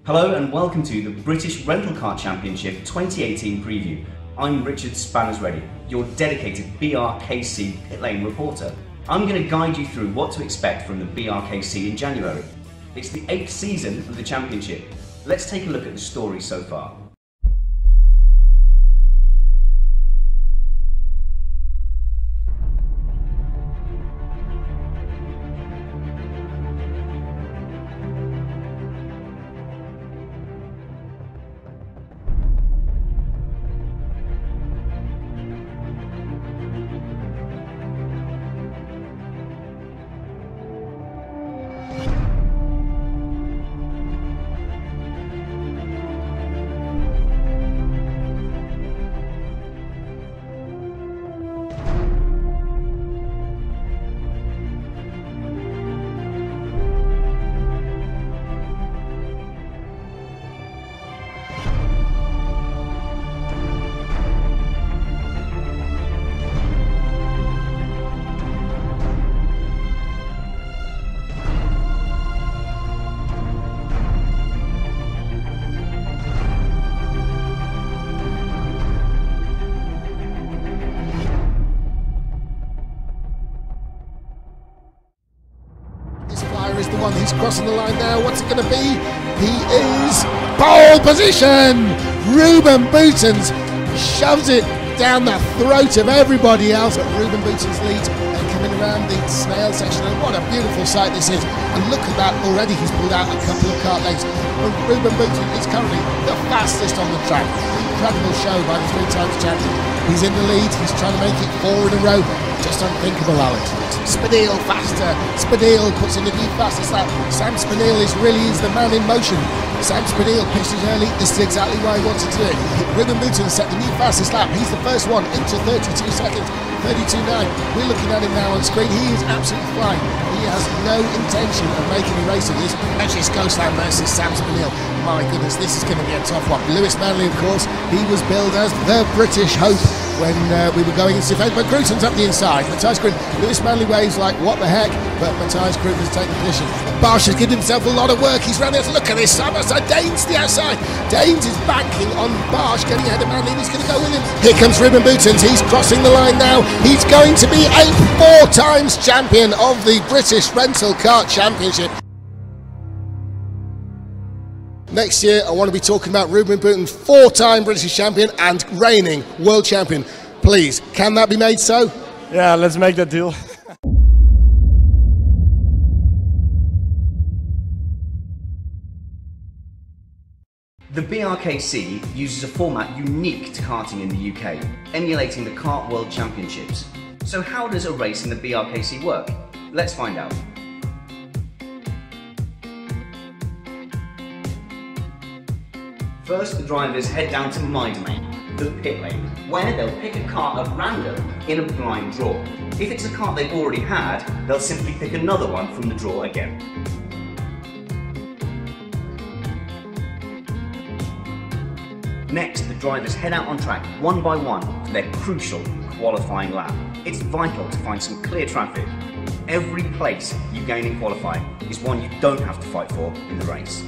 Hello and welcome to the British Rental Car Championship 2018 preview. I'm Richard Spanners-Ready, your dedicated BRKC pit lane reporter. I'm going to guide you through what to expect from the BRKC in January. It's the 8th season of the championship. Let's take a look at the story so far. Is the one who's crossing the line now. What's it going to be? He is pole position. Ruben Boutons shoves it down the throat of everybody else. But Ruben Boutons leads and coming around the snail section. And what a beautiful sight this is. And look at that, already he's pulled out a couple of kart legs. Ruben Boutons is currently the fastest on the track. Incredible show by the three-time champion. He's in the lead. He's trying to make it 4 in a row. Just unthinkable, Alex. Spadil faster. Spadil puts in the new fastest lap. Sam Spadil is the man in motion. Sam Spadil pitches early. This is exactly why he wanted to do it. Ruben Boutons set the new fastest lap. He's the first one into 32 seconds. 32.9. We're looking at him now on screen. He is absolutely flying. He has no intention of making a race of this. Actually, it's Ghostland versus Sam Spadil. My goodness, this is going to be a tough one. Lewis Manley, of course, he was billed as the British hope when we were going into defence. But Gruten's up the inside. Matthias Gruten, Lewis Manley waves like, what the heck? But Matthias Gruten has taken position. Barsh has given himself a lot of work. He's round there. Look at this. Side by side. Danes to the outside. Danes is banking on Barsh, getting ahead of Manley. He's going to go with him. Here comes Ruben Boutons. He's crossing the line now. He's going to be a 4 times champion of the British Rental Car Championship. Next year, I want to be talking about Ruben Boutons, 4-time British champion and reigning world champion. Please, can that be made so? Yeah, let's make that deal. The BRKC uses a format unique to karting in the UK, emulating the Kart World Championships. So how does a race in the BRKC work? Let's find out. First, the drivers head down to my domain, the pit lane, where they'll pick a kart at random in a blind draw. If it's a kart they've already had, they'll simply pick another one from the draw again. Next, the drivers head out on track one by one for their crucial qualifying lap. It's vital to find some clear traffic. Every place you gain in qualifying is one you don't have to fight for in the race.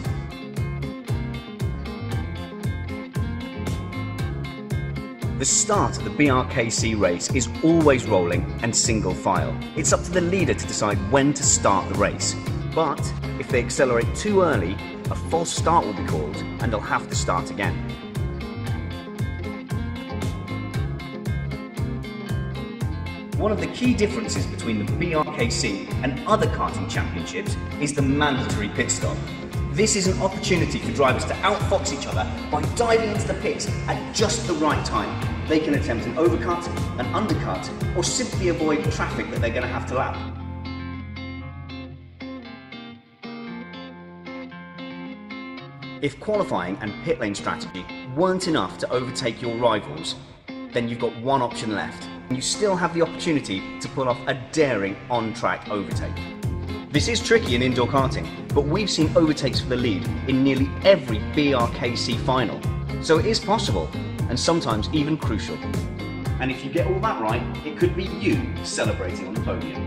The start of the BRKC race is always rolling and single file. It's up to the leader to decide when to start the race. But if they accelerate too early, a false start will be called and they'll have to start again. One of the key differences between the BRKC and other karting championships is the mandatory pit stop. This is an opportunity for drivers to outfox each other by diving into the pits at just the right time. They can attempt an overcut, an undercut, or simply avoid traffic that they're going to have to lap. If qualifying and pit lane strategy weren't enough to overtake your rivals, then you've got one option left. You still have the opportunity to pull off a daring on-track overtake. This is tricky in indoor karting, but we've seen overtakes for the lead in nearly every BRKC final. So it is possible, and sometimes even crucial. And if you get all that right, it could be you celebrating on the podium.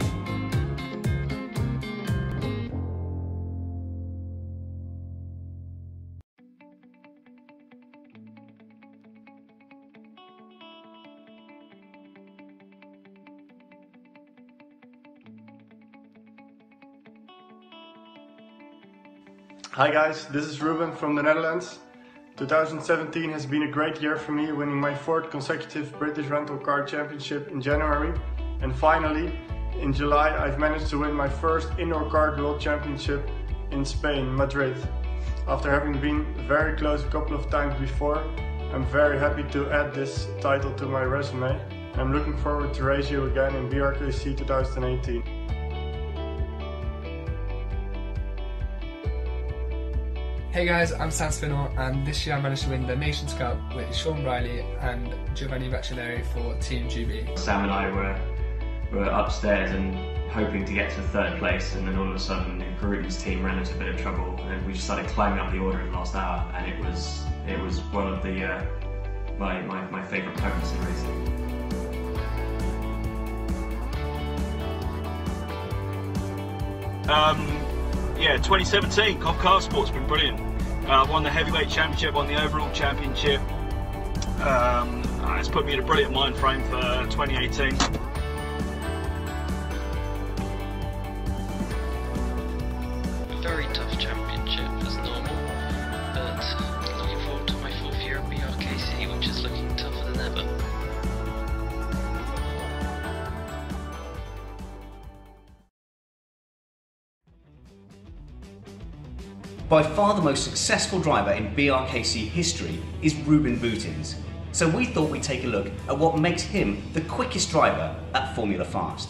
Hi guys, this is Ruben from the Netherlands. 2017 has been a great year for me, winning my 4th consecutive British Rental Car Championship in January. And finally, in July, I've managed to win my first Indoor Kart World Championship in Spain, Madrid. After having been very close a couple of times before, I'm very happy to add this title to my resume. I'm looking forward to race you again in BRKC 2018. Hey guys, I'm Sam Spinall, and this year I managed to win the Nations Cup with Sean Riley and Giovanni Baccelleri for Team GB. Sam and I were upstairs and hoping to get to 3rd place, and then all of a sudden the group's team ran into a bit of trouble, and then we just started climbing up the order in the last hour, and it was one of the my favourite moments in racing. Yeah, 2017 Car Sport's been brilliant. Won the heavyweight championship, won the overall championship. It's put me in a brilliant mind frame for 2018. Very tough championship as normal, but looking forward to my 4th year at BRKC, which is looking tougher than ever. By far the most successful driver in BRKC history is Ruben Boutins, so we thought we'd take a look at what makes him the quickest driver at Formula Fast.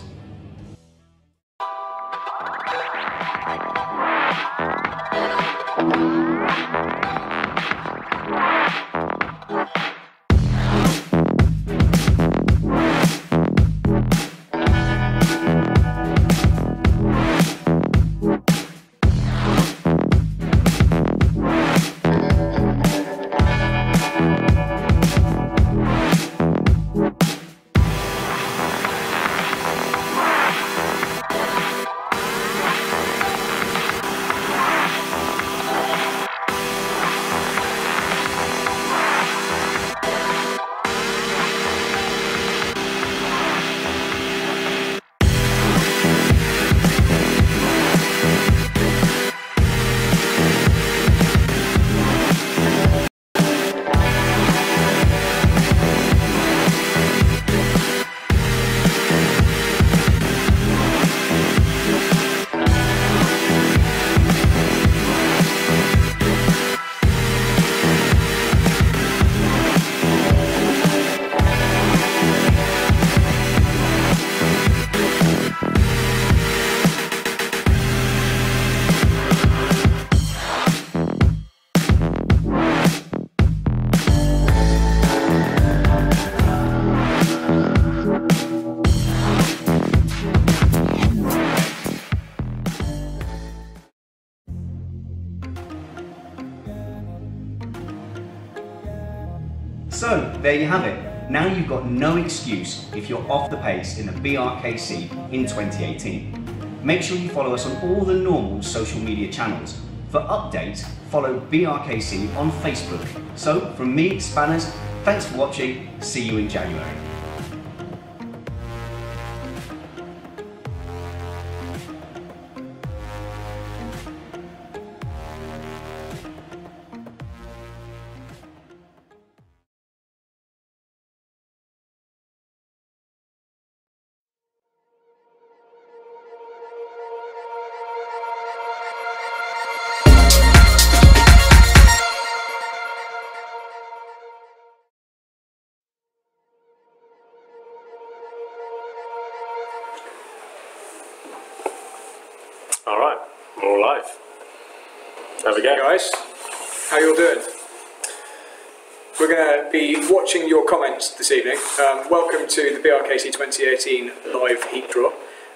So, there you have it. Now you've got no excuse if you're off the pace in the BRKC in 2018. Make sure you follow us on all the normal social media channels. For updates, follow BRKC on Facebook. So, from me, Spanners, thanks for watching. See you in January. Alright, we're all live. There we go. Hey guys, how you all doing? We're going to be watching your comments this evening. Welcome to the BRKC 2018 live heat draw.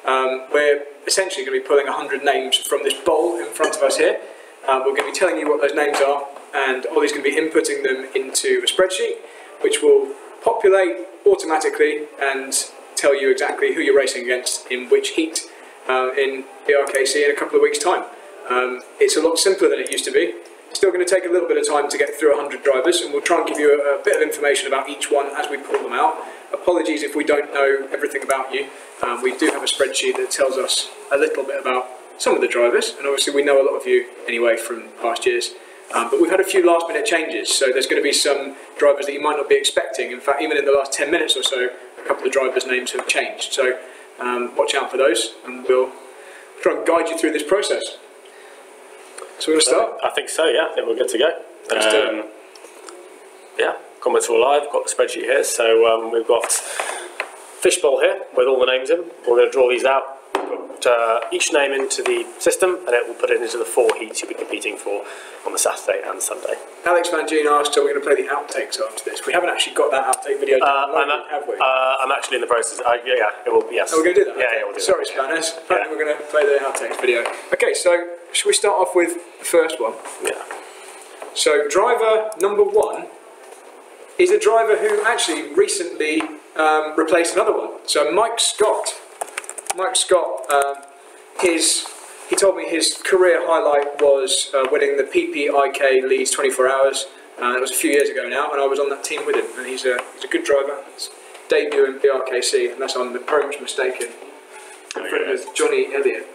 We're essentially going to be pulling 100 names from this bowl in front of us here. We're going to be telling you what those names are, and Ollie's going to be inputting them into a spreadsheet which will populate automatically and tell you exactly who you're racing against in which heat in BRKC in a couple of weeks' time. It's a lot simpler than it used to be. Still going to take a little bit of time to get through 100 drivers, and we'll try and give you a bit of information about each one as we pull them out. Apologies if we don't know everything about you. We do have a spreadsheet that tells us a little bit about some of the drivers, and obviously we know a lot of you anyway from past years. But we've had a few last minute changes, so there's going to be some drivers that you might not be expecting. In fact, even in the last 10 minutes or so, a couple of drivers' names have changed. So watch out for those, and we'll try and guide you through this process. So we're going to start? I think so, yeah. I think we're good to go. Let's do it. Yeah, comments are all live. Got the spreadsheet here. So we've got fishbowl here with all the names in. We're going to draw these out. Put each name into the system, and it will put it into the 4 heats you'll be competing for on the Saturday and Sunday. Alex Van Gene asked, are we going to play the outtakes after this? We haven't actually got that outtake video downloaded, have we? I'm actually in the process. Yeah, it will be, yes. Are we going to do that? Yeah, yeah, we'll do Sorry, that. Spanners. Apparently we're going to play the outtakes video. Okay, so should we start off with the first one? Yeah. So driver number 1 is a driver who actually recently replaced another one. So Mike Scott. Mike Scott, he told me his career highlight was winning the PPIK Leeds 24 Hours. It was a few years ago now, and I was on that team with him. And he's a good driver. His debut in BRKC, unless I'm very much mistaken. In front of Johnny Elliott.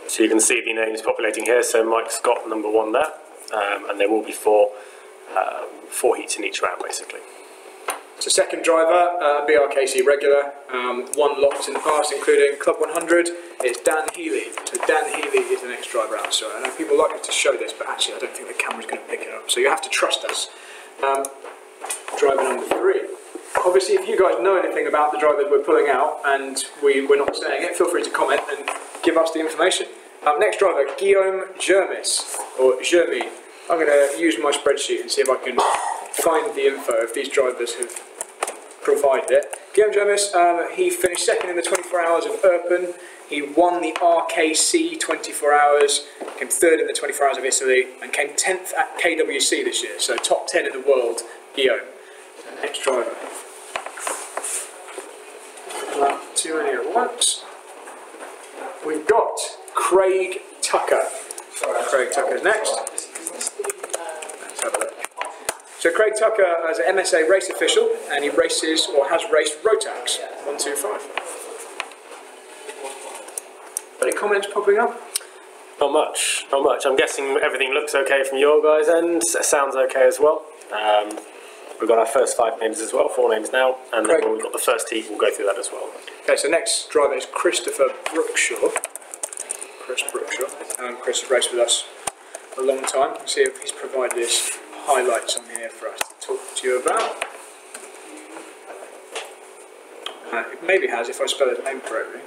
So you can see the names populating here. So Mike Scott, number 1 there, and there will be 4 heats in each round, basically. So second driver, BRKC regular, 1 locked in the past, including Club 100. It's Dan Healy. So Dan Healy is the next driver out. So I know people like to show this, but actually I don't think the camera's going to pick it up. So you have to trust us. Driver number 3. Obviously, if you guys know anything about the drivers we're pulling out and we're not saying it, feel free to comment and give us the information. Next driver, Guillaume Germis, or Germi. I'm going to use my spreadsheet and see if I can find the info if these drivers have provided it. Guillaume Germis, he finished 2nd in the 24 Hours of Erpen. He won the RKC 24 Hours, came 3rd in the 24 Hours of Italy, and came 10th at KWC this year. So top 10 in the world, Guillaume. Next driver. Not too many at once. We've got Craig Tucker. Craig Tucker's next. Let's have a look. So Craig Tucker is an MSA race official, and he races or has raced Rotax 125. Any comments popping up? Not much, not much. I'm guessing everything looks okay from your guys' end. Sounds okay as well. We've got our first 5 names as well, 4 names now, and then when we've got the first heat, we'll go through that as well. Okay, so next driver is Christopher Brookshaw. Chris Brookshaw. Chris has raced with us a long time. Let's see if he's provided his highlights on here for us to talk to you about. It maybe has if I spell his name correctly.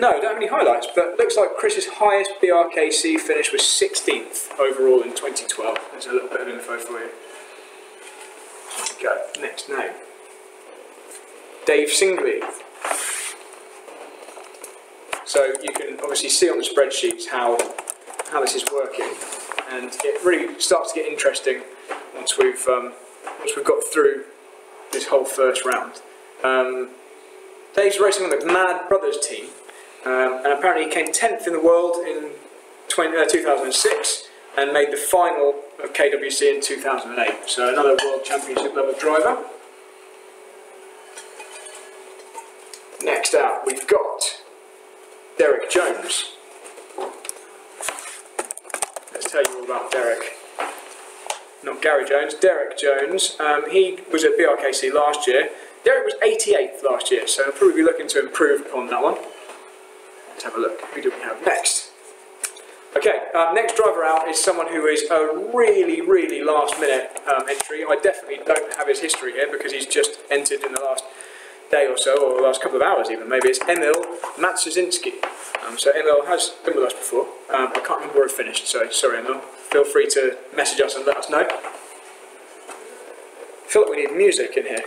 No, don't have any highlights, but looks like Chris's highest BRKC finish was 16th overall in 2012. There's a little bit of info for you. Go. Next name. Dave Singley. So you can obviously see on the spreadsheets how this is working, and it really starts to get interesting once we've got through this whole first round. Dave's racing on the Mad Brothers team, and apparently he came 10th in the world in 2006 and made the final of KWC in 2008. So another World Championship level driver. Next out we've got Derek Jones. Let's tell you all about Derek. Not Gary Jones, Derek Jones. He was at BRKC last year. Derek was 88th last year, so I'll probably be looking to improve upon that one. Let's have a look. Who do we have next? Okay, next driver out is someone who is a really, really last minute entry. I definitely don't have his history here because he's just entered in the last day or so, or the last couple of hours even. Maybe it's Emil Matsuzinski. So Emil has been with us before. I can't remember where he finished, so sorry Emil. Feel free to message us and let us know. I feel like we need music in here.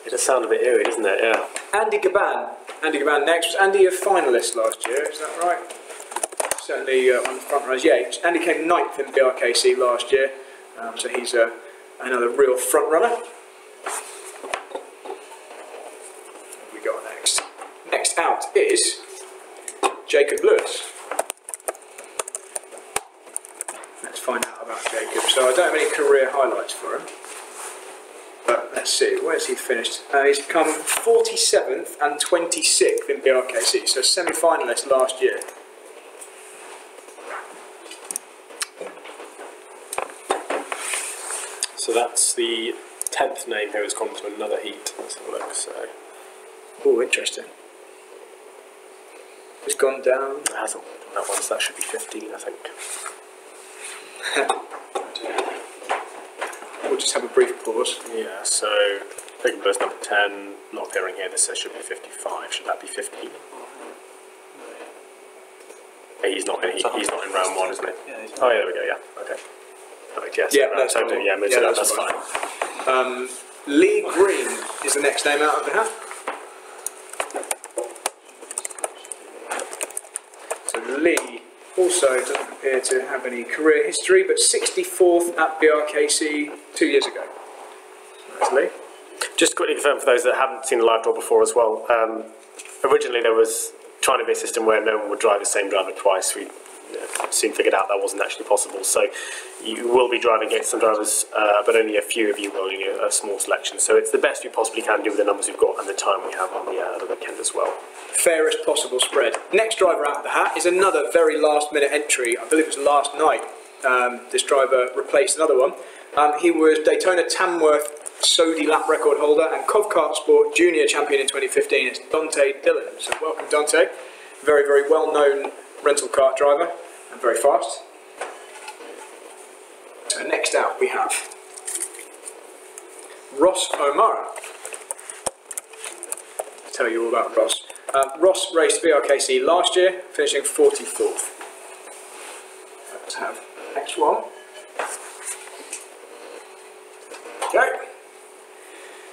It does sound a bit eerie, doesn't it? Yeah. Andy Gaban. Andy Gaban next. Was Andy a finalist last year? Is that right? Certainly on the front runners. Yeah, Andy came 9th in BRKC last year, so he's another real front runner. What we got next? Next out is Jacob Lewis. Let's find out about Jacob. So I don't have any career highlights for him. But let's see, where's he finished? He's come 47th and 26th in BRKC, so semi-finalist last year. So that's the 10th name here has gone to another heat. Let's have a look. So. Oh, interesting. It's gone down. It hasn't that one, so that should be 15, I think. We'll just have a brief pause. Yeah, so Big Blue's number 10, not appearing here, this says should be 55. Should that be 15? He's not in round 1, isn't he? Yeah, Oh, yeah, there we go, yeah, okay. Perfect, yes. Yeah, that's so fine. yeah, move to that, that's fine. Lee Green is the next name out of the hat. So Lee also doesn't appear to have any career history, but 64th at BRKC 2 years ago. That's Lee. Just quickly confirm for those that haven't seen the live draw before as well. Originally there was trying to be a system where no one would drive the same driver twice. We soon figured out that wasn't actually possible. So you will be driving against some drivers, but only a few of you will, only a small selection. So it's the best you possibly can do with the numbers we've got and the time we have on the weekend as well. Fairest possible spread. Next driver out of the hat is another very last minute entry. I believe it was last night. This driver replaced another one. He was Daytona Tamworth Sodi lap record holder and Kart Sport Junior champion in 2015. It's Dante Dillon. So welcome, Dante. Very, very well known rental kart driver and very fast. So next out we have Ross O'Mara. I'll tell you all about Ross. Ross raced BRKC last year, finishing 44th. Let's have next one.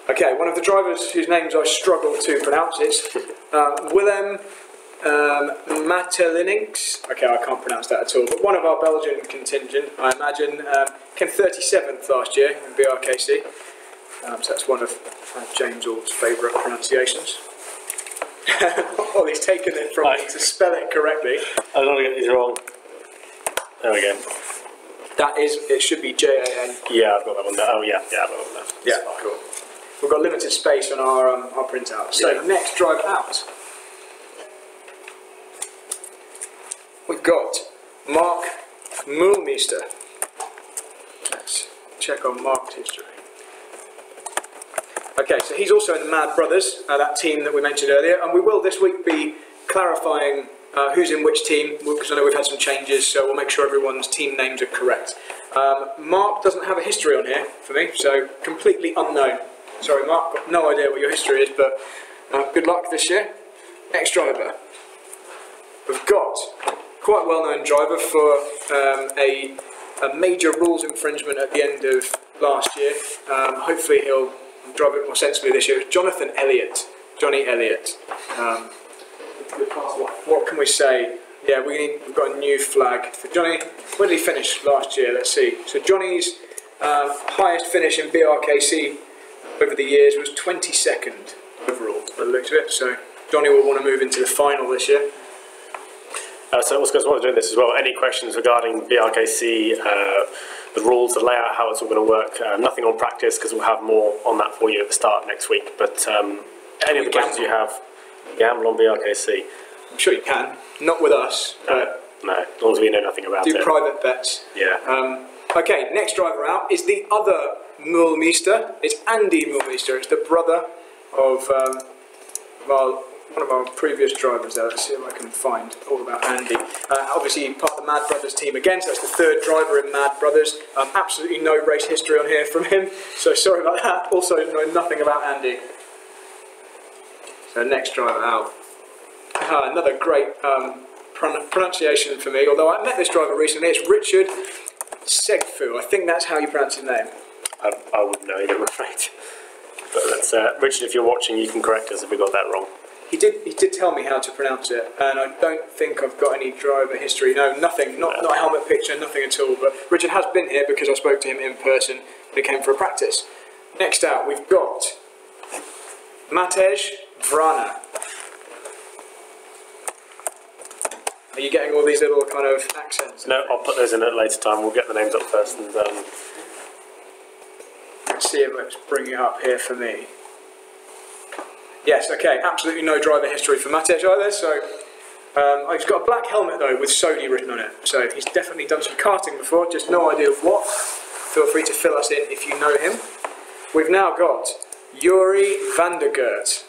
Okay, one of the drivers whose names I struggle to pronounce is Willem Matelinix. Okay, I can't pronounce that at all, but one of our Belgian contingent, I imagine, came 37th last year in BRKC. So that's one of James All's favourite pronunciations. Well, he's taken it from me to spell it correctly. I don't want to get these wrong. There we go. That is, it should be Jan. Yeah, I've got that one there. Oh yeah, I've got that one there. Yeah, cool. We've got limited space on our printout. So next driver out, we've got Mark Mulmeister. Let's check on Mark's history. Okay, so he's also in the Mad Brothers, that team that we mentioned earlier, and we will this week be clarifying who's in which team, because I know we've had some changes, so we'll make sure everyone's team names are correct. Mark doesn't have a history on here for me, so completely unknown. Sorry Mark, got no idea what your history is, but good luck this year. Next driver. We've got quite a well-known driver for a major rules infringement at the end of last year. Hopefully he'll drive it more sensibly this year. Jonathan Elliott. Johnny Elliott. What can we say? Yeah, we've got a new flag for Johnny. Where did he finish last year? Let's see. So Johnny's highest finish in BRKC over the years was 22nd overall, by the looks of it. So Johnny will want to move into the final this year. So also, while we're doing this as well, any questions regarding BRKC, the rules, the layout, how it's all going to work? Nothing on practice because we'll have more on that for you at the start next week. But any of the questions you have, gamble on BRKC. I'm sure you can. Not with us. But no, as long as we know nothing about it. Do private bets. Yeah. Okay, next driver out is the other Mulmeister. It's Andy Mulmeister. It's the brother of one of our previous drivers there. Let's see if I can find all about Andy. Obviously part of the Mad Brothers team again, so that's the third driver in Mad Brothers. Absolutely no race history on here from him, so sorry about that. Also know nothing about Andy. So next driver out. Another great pronunciation for me, although I met this driver recently. It's Richard Segfu. I think that's how you pronounce his name. I wouldn't know either, I'm afraid. But that's, Richard, if you're watching, you can correct us if we got that wrong. He did tell me how to pronounce it, and I don't think I've got any driver history. No, nothing. Not a helmet picture, nothing at all. But Richard has been here because I spoke to him in person when he came for a practice. Next out, we've got Matej Vrana. Are you getting all these little kind of accents? No, I'll put those in at a later time. We'll get the names up first. And let's see if it's bringing it up here for me. Yes, okay, absolutely no driver history for Matej either, so he's got a black helmet though with Sodi written on it, so he's definitely done some karting before, just no idea of what. Feel free to fill us in if you know him. We've now got Yuri van der Geert.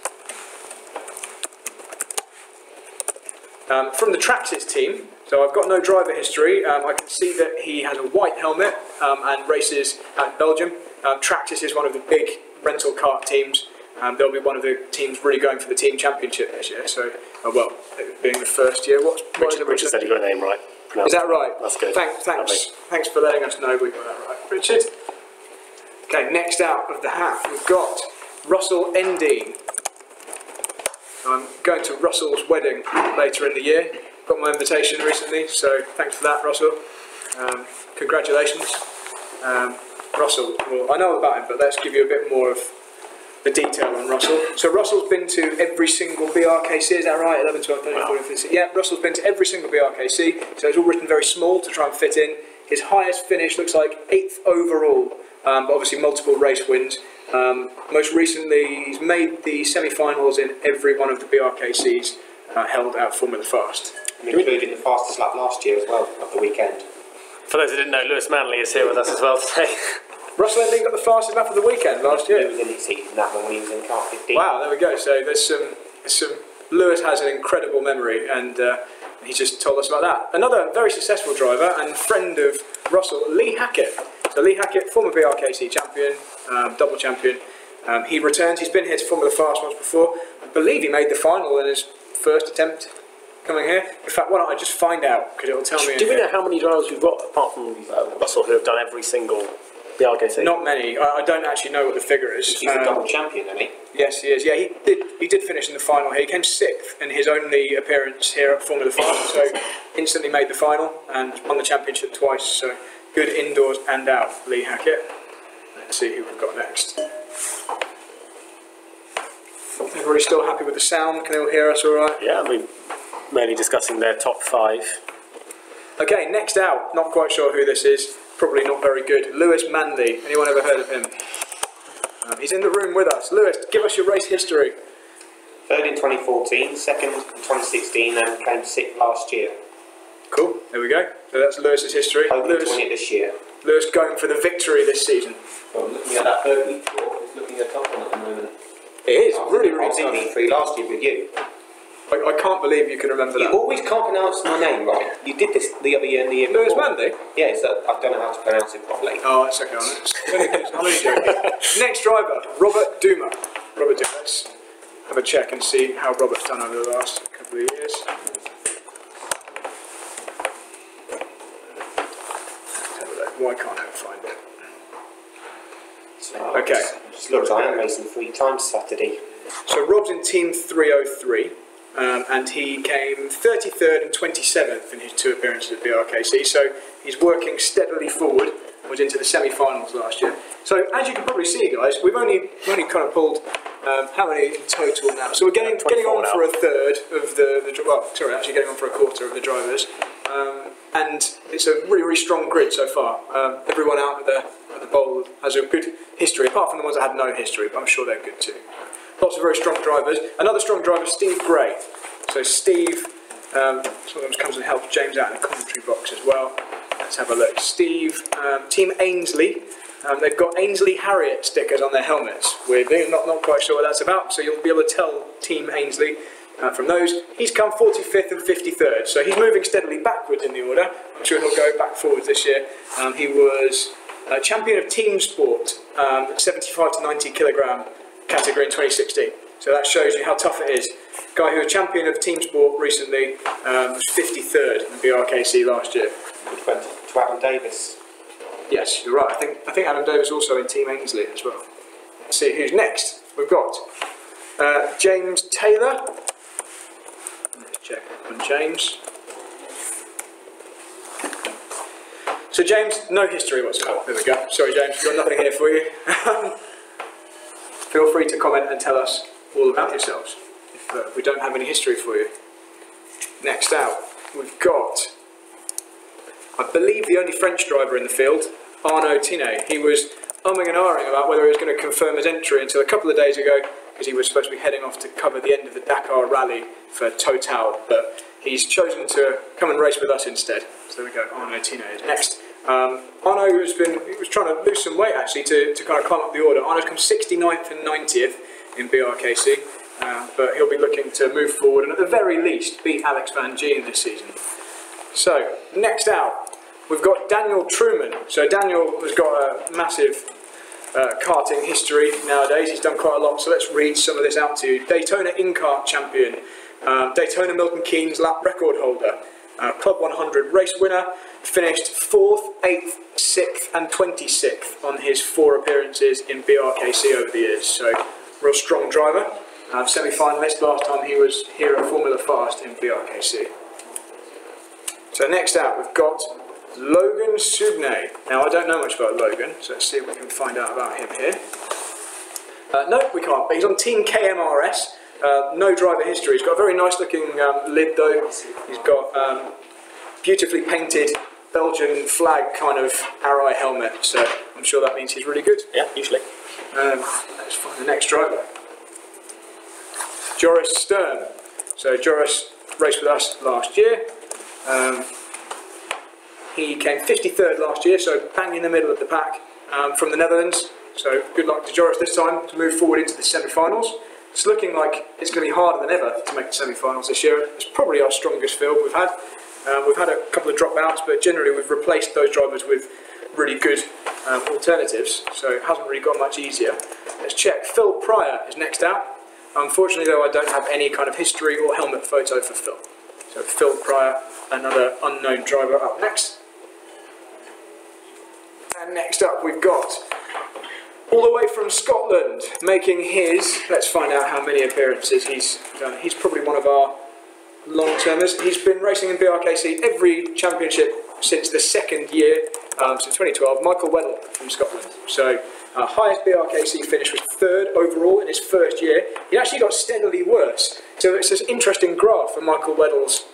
From the Traxxas team, so I've got no driver history. I can see that he has a white helmet and races at Belgium. Traxxas is one of the big rental kart teams. They'll be one of the teams really going for the team championship this year. So, well, it being the first year. Richard said you got the name right. Is that right? That's good. Thanks for letting us know we got that right, Richard. Okay, next out of the hat, we've got Russell Endine. I'm going to Russell's wedding later in the year. Got my invitation recently, so thanks for that, Russell. Congratulations. Russell, well, I know all about him, but let's give you a bit more of the detail on Russell. So Russell's been to every single BRKC, is that right? 11, 12, 13, 14, 15. Yeah, Russell's been to every single BRKC, so it's all written very small to try and fit in. His highest finish looks like 8th overall, but obviously multiple race wins. Most recently, he's made the semi-finals in every one of the BRKCs held at Formula Fast. Including the fastest lap last year as well, of the weekend. For those who didn't know, Lewis Manley is here with us as well today. Russell Endine got the fastest lap of the weekend last year. He was in his seat in that one when he was in Kart 15. Wow, there we go. So there's some. Lewis has an incredible memory, and he just told us about that. Another very successful driver and friend of Russell, Lee Hackett. So Lee Hackett, former BRKC champion, double champion. He returns. He's been here to Formula Fast once before. I believe he made the final in his first attempt coming here. In fact, why don't I just find out, because it will tell me. Do we know how many drivers we've got apart from Russell who have done every single BRKC? Not many. I don't actually know what the figure is. He's a double champion, isn't he? Yes, he is. Yeah, he did finish in the final here. He came 6th in his only appearance here at Formula Fast, so instantly made the final and won the championship twice. So good indoors and out, Lee Hackett. Let's see who we've got next. Everybody still happy with the sound? Can they all hear us all right? Yeah, we're mainly discussing their top 5. Okay, next out. Not quite sure who this is. Probably not very good. Lewis Manley. Anyone ever heard of him? He's in the room with us. Lewis, give us your race history. 3rd in 2014, 2nd in 2016, and came 6th last year. Cool. There we go. So that's Lewis's history. Hoping to win it this year. Lewis going for the victory this season. Well, looking at that 3rd week score, it's looking a tough one at the moment. It is really I was in tough. V3 last year with you. I can't believe you can remember that. You always can't pronounce my name right. You did this the other year and the year Lewis before. Manley? Yeah, so I don't know how to pronounce it properly. Oh, that's okay. I'm only joking. Next driver, Robert Duma. Robert Duma. Let's have a check and see how Robert's done over the last couple of years. Why can't I find it? So Okay. Just looked, I am racing 3 times Saturday. So Rob's in Team 303, and he came 33rd and 27th in his 2 appearances at BRKC, so he's working steadily forward and was into the semi-finals last year. So as you can probably see, guys, we've only kind of pulled, how many in total now? So we're getting on for a third of actually getting on for a quarter of the drivers, and it's a really, really strong grid so far. Everyone out at the bowl has a good history, apart from the ones that had no history, but I'm sure they're good too. Lots of very strong drivers. Another strong driver, Steve Gray. So Steve sometimes comes and helps James out in the commentary box as well. Let's have a look. Steve, Team Ainsley. They've got Ainsley Harriet stickers on their helmets. Weirdly, not quite sure what that's about, so you'll be able to tell Team Ainsley from those. He's come 45th and 53rd, so he's moving steadily backwards in the order. I'm sure he'll go back forwards this year. He was champion of team sport, 75 to 90 kilogram category in 2016. So that shows you how tough it is. Guy who was champion of team sport recently was 53rd in BRKC last year. Which went to Adam Davis. Yes, you're right. I think Adam Davis also in Team Ainsley as well. Let's see who's next. We've got James Taylor. Let's check on James. So James, no history whatsoever. There we go. Sorry James, we've got nothing here for you. Feel free to comment and tell us all about yourselves if we don't have any history for you. Next out, we've got, I believe, the only French driver in the field, Arnaud Tinet. He was umming and ahhing about whether he was going to confirm his entry until a couple of days ago, because he was supposed to be heading off to cover the end of the Dakar Rally for Total, but he's chosen to come and race with us instead. So there we go, Arnaud Tinet is next. Arno he was trying to lose some weight actually to kind of climb up the order. Arno's come 69th and 90th in BRKC, but he'll be looking to move forward and at the very least beat Alex Van Gien this season. So, next out, we've got Daniel Truman. So Daniel has got a massive karting history nowadays. He's done quite a lot, so let's read some of this out to you. Daytona in-kart champion, Daytona Milton Keynes lap record holder, Club 100 race winner, finished 4th, 8th, 6th and 26th on his 4 appearances in BRKC over the years. So, real strong driver. Semi-finalist last time he was here at Formula Fast in BRKC. So next out we've got Logan Sugne. Now I don't know much about Logan, so let's see if we can find out about him here. No, we can't, but he's on Team KMRS. No driver history. He's got a very nice looking lid though. He's got beautifully painted Belgian flag kind of Arai helmet, so I'm sure that means he's really good. Yeah, usually. Let's find the next driver. Joris Stern. So Joris raced with us last year. He came 53rd last year, so bang in the middle of the pack from the Netherlands. So good luck to Joris this time to move forward into the semi-finals. It's looking like it's going to be harder than ever to make the semi-finals this year. It's probably our strongest field we've had. We've had a couple of dropouts, but generally we've replaced those drivers with really good alternatives, so it hasn't really got much easier. Let's check. Phil Pryor is next out. Unfortunately though, I don't have any kind of history or helmet photo for Phil. So Phil Pryor, another unknown driver up next. And next up we've got, all the way from Scotland, making his, let's find out how many appearances he's done. He's probably one of our long-termers. He's been racing in BRKC every championship since the second year, since 2012, Michael Weddle from Scotland. So highest BRKC finish was 3rd overall in his first year. He actually got steadily worse. So it's this interesting graph for Michael Weddle's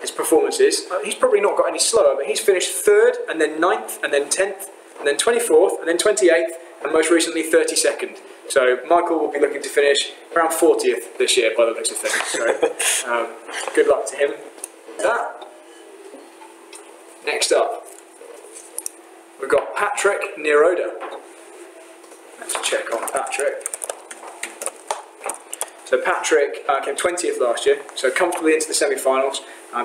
his performances. He's probably not got any slower, but he's finished 3rd and then 9th and then 10th and then 24th and then 28th and most recently 32nd. So Michael will be looking to finish around 40th this year by the looks of things. So good luck to him. Next up, we've got Patrick Niroda. Let's check on Patrick. So Patrick came 20th last year, so comfortably into the semi-finals.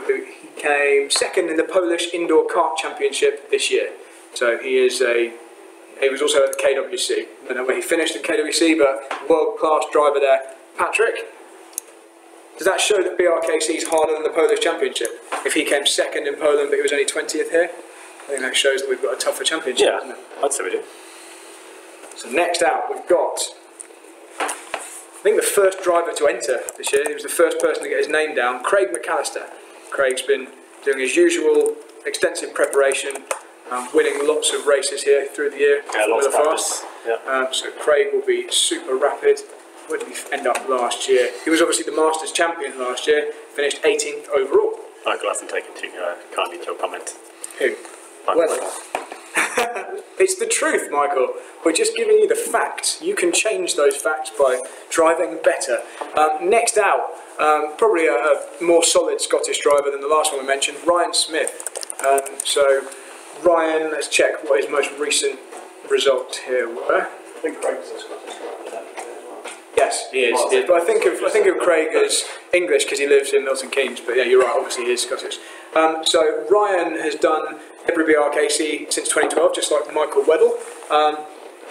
He came 2nd in the Polish Indoor Kart Championship this year. So he was also at the KWC. I don't know where he finished at KWC, but world-class driver there. Patrick, does that show that BRKC is harder than the Polish Championship? If he came 2nd in Poland but he was only 20th here, I think that shows that we've got a tougher championship, doesn't it? I'd say we do. So next out we've got, I think the first driver to enter this year. He was the first person to get his name down, Craig McAllister. Craig's been doing his usual extensive preparation, winning lots of races here through the year. Yeah, lots of practice. Yeah. So Craig will be super rapid. Where did he end up last year? He was obviously the Masters champion last year, finished 18th overall. Michael hasn't taken too kindly to your comment. Who? Well, it's the truth, Michael. We're just giving you the facts. You can change those facts by driving better. Next out, probably a more solid Scottish driver than the last one we mentioned, Ryan Smith. So Ryan, let's check what his most recent results here were. I think Craig's a Scottish driver. Yes, he is. But I think of Craig as English because he lives in Milton Keynes. But yeah, you're right. Obviously, he is Scottish. So Ryan has done every BRKC since 2012, just like Michael Weddle.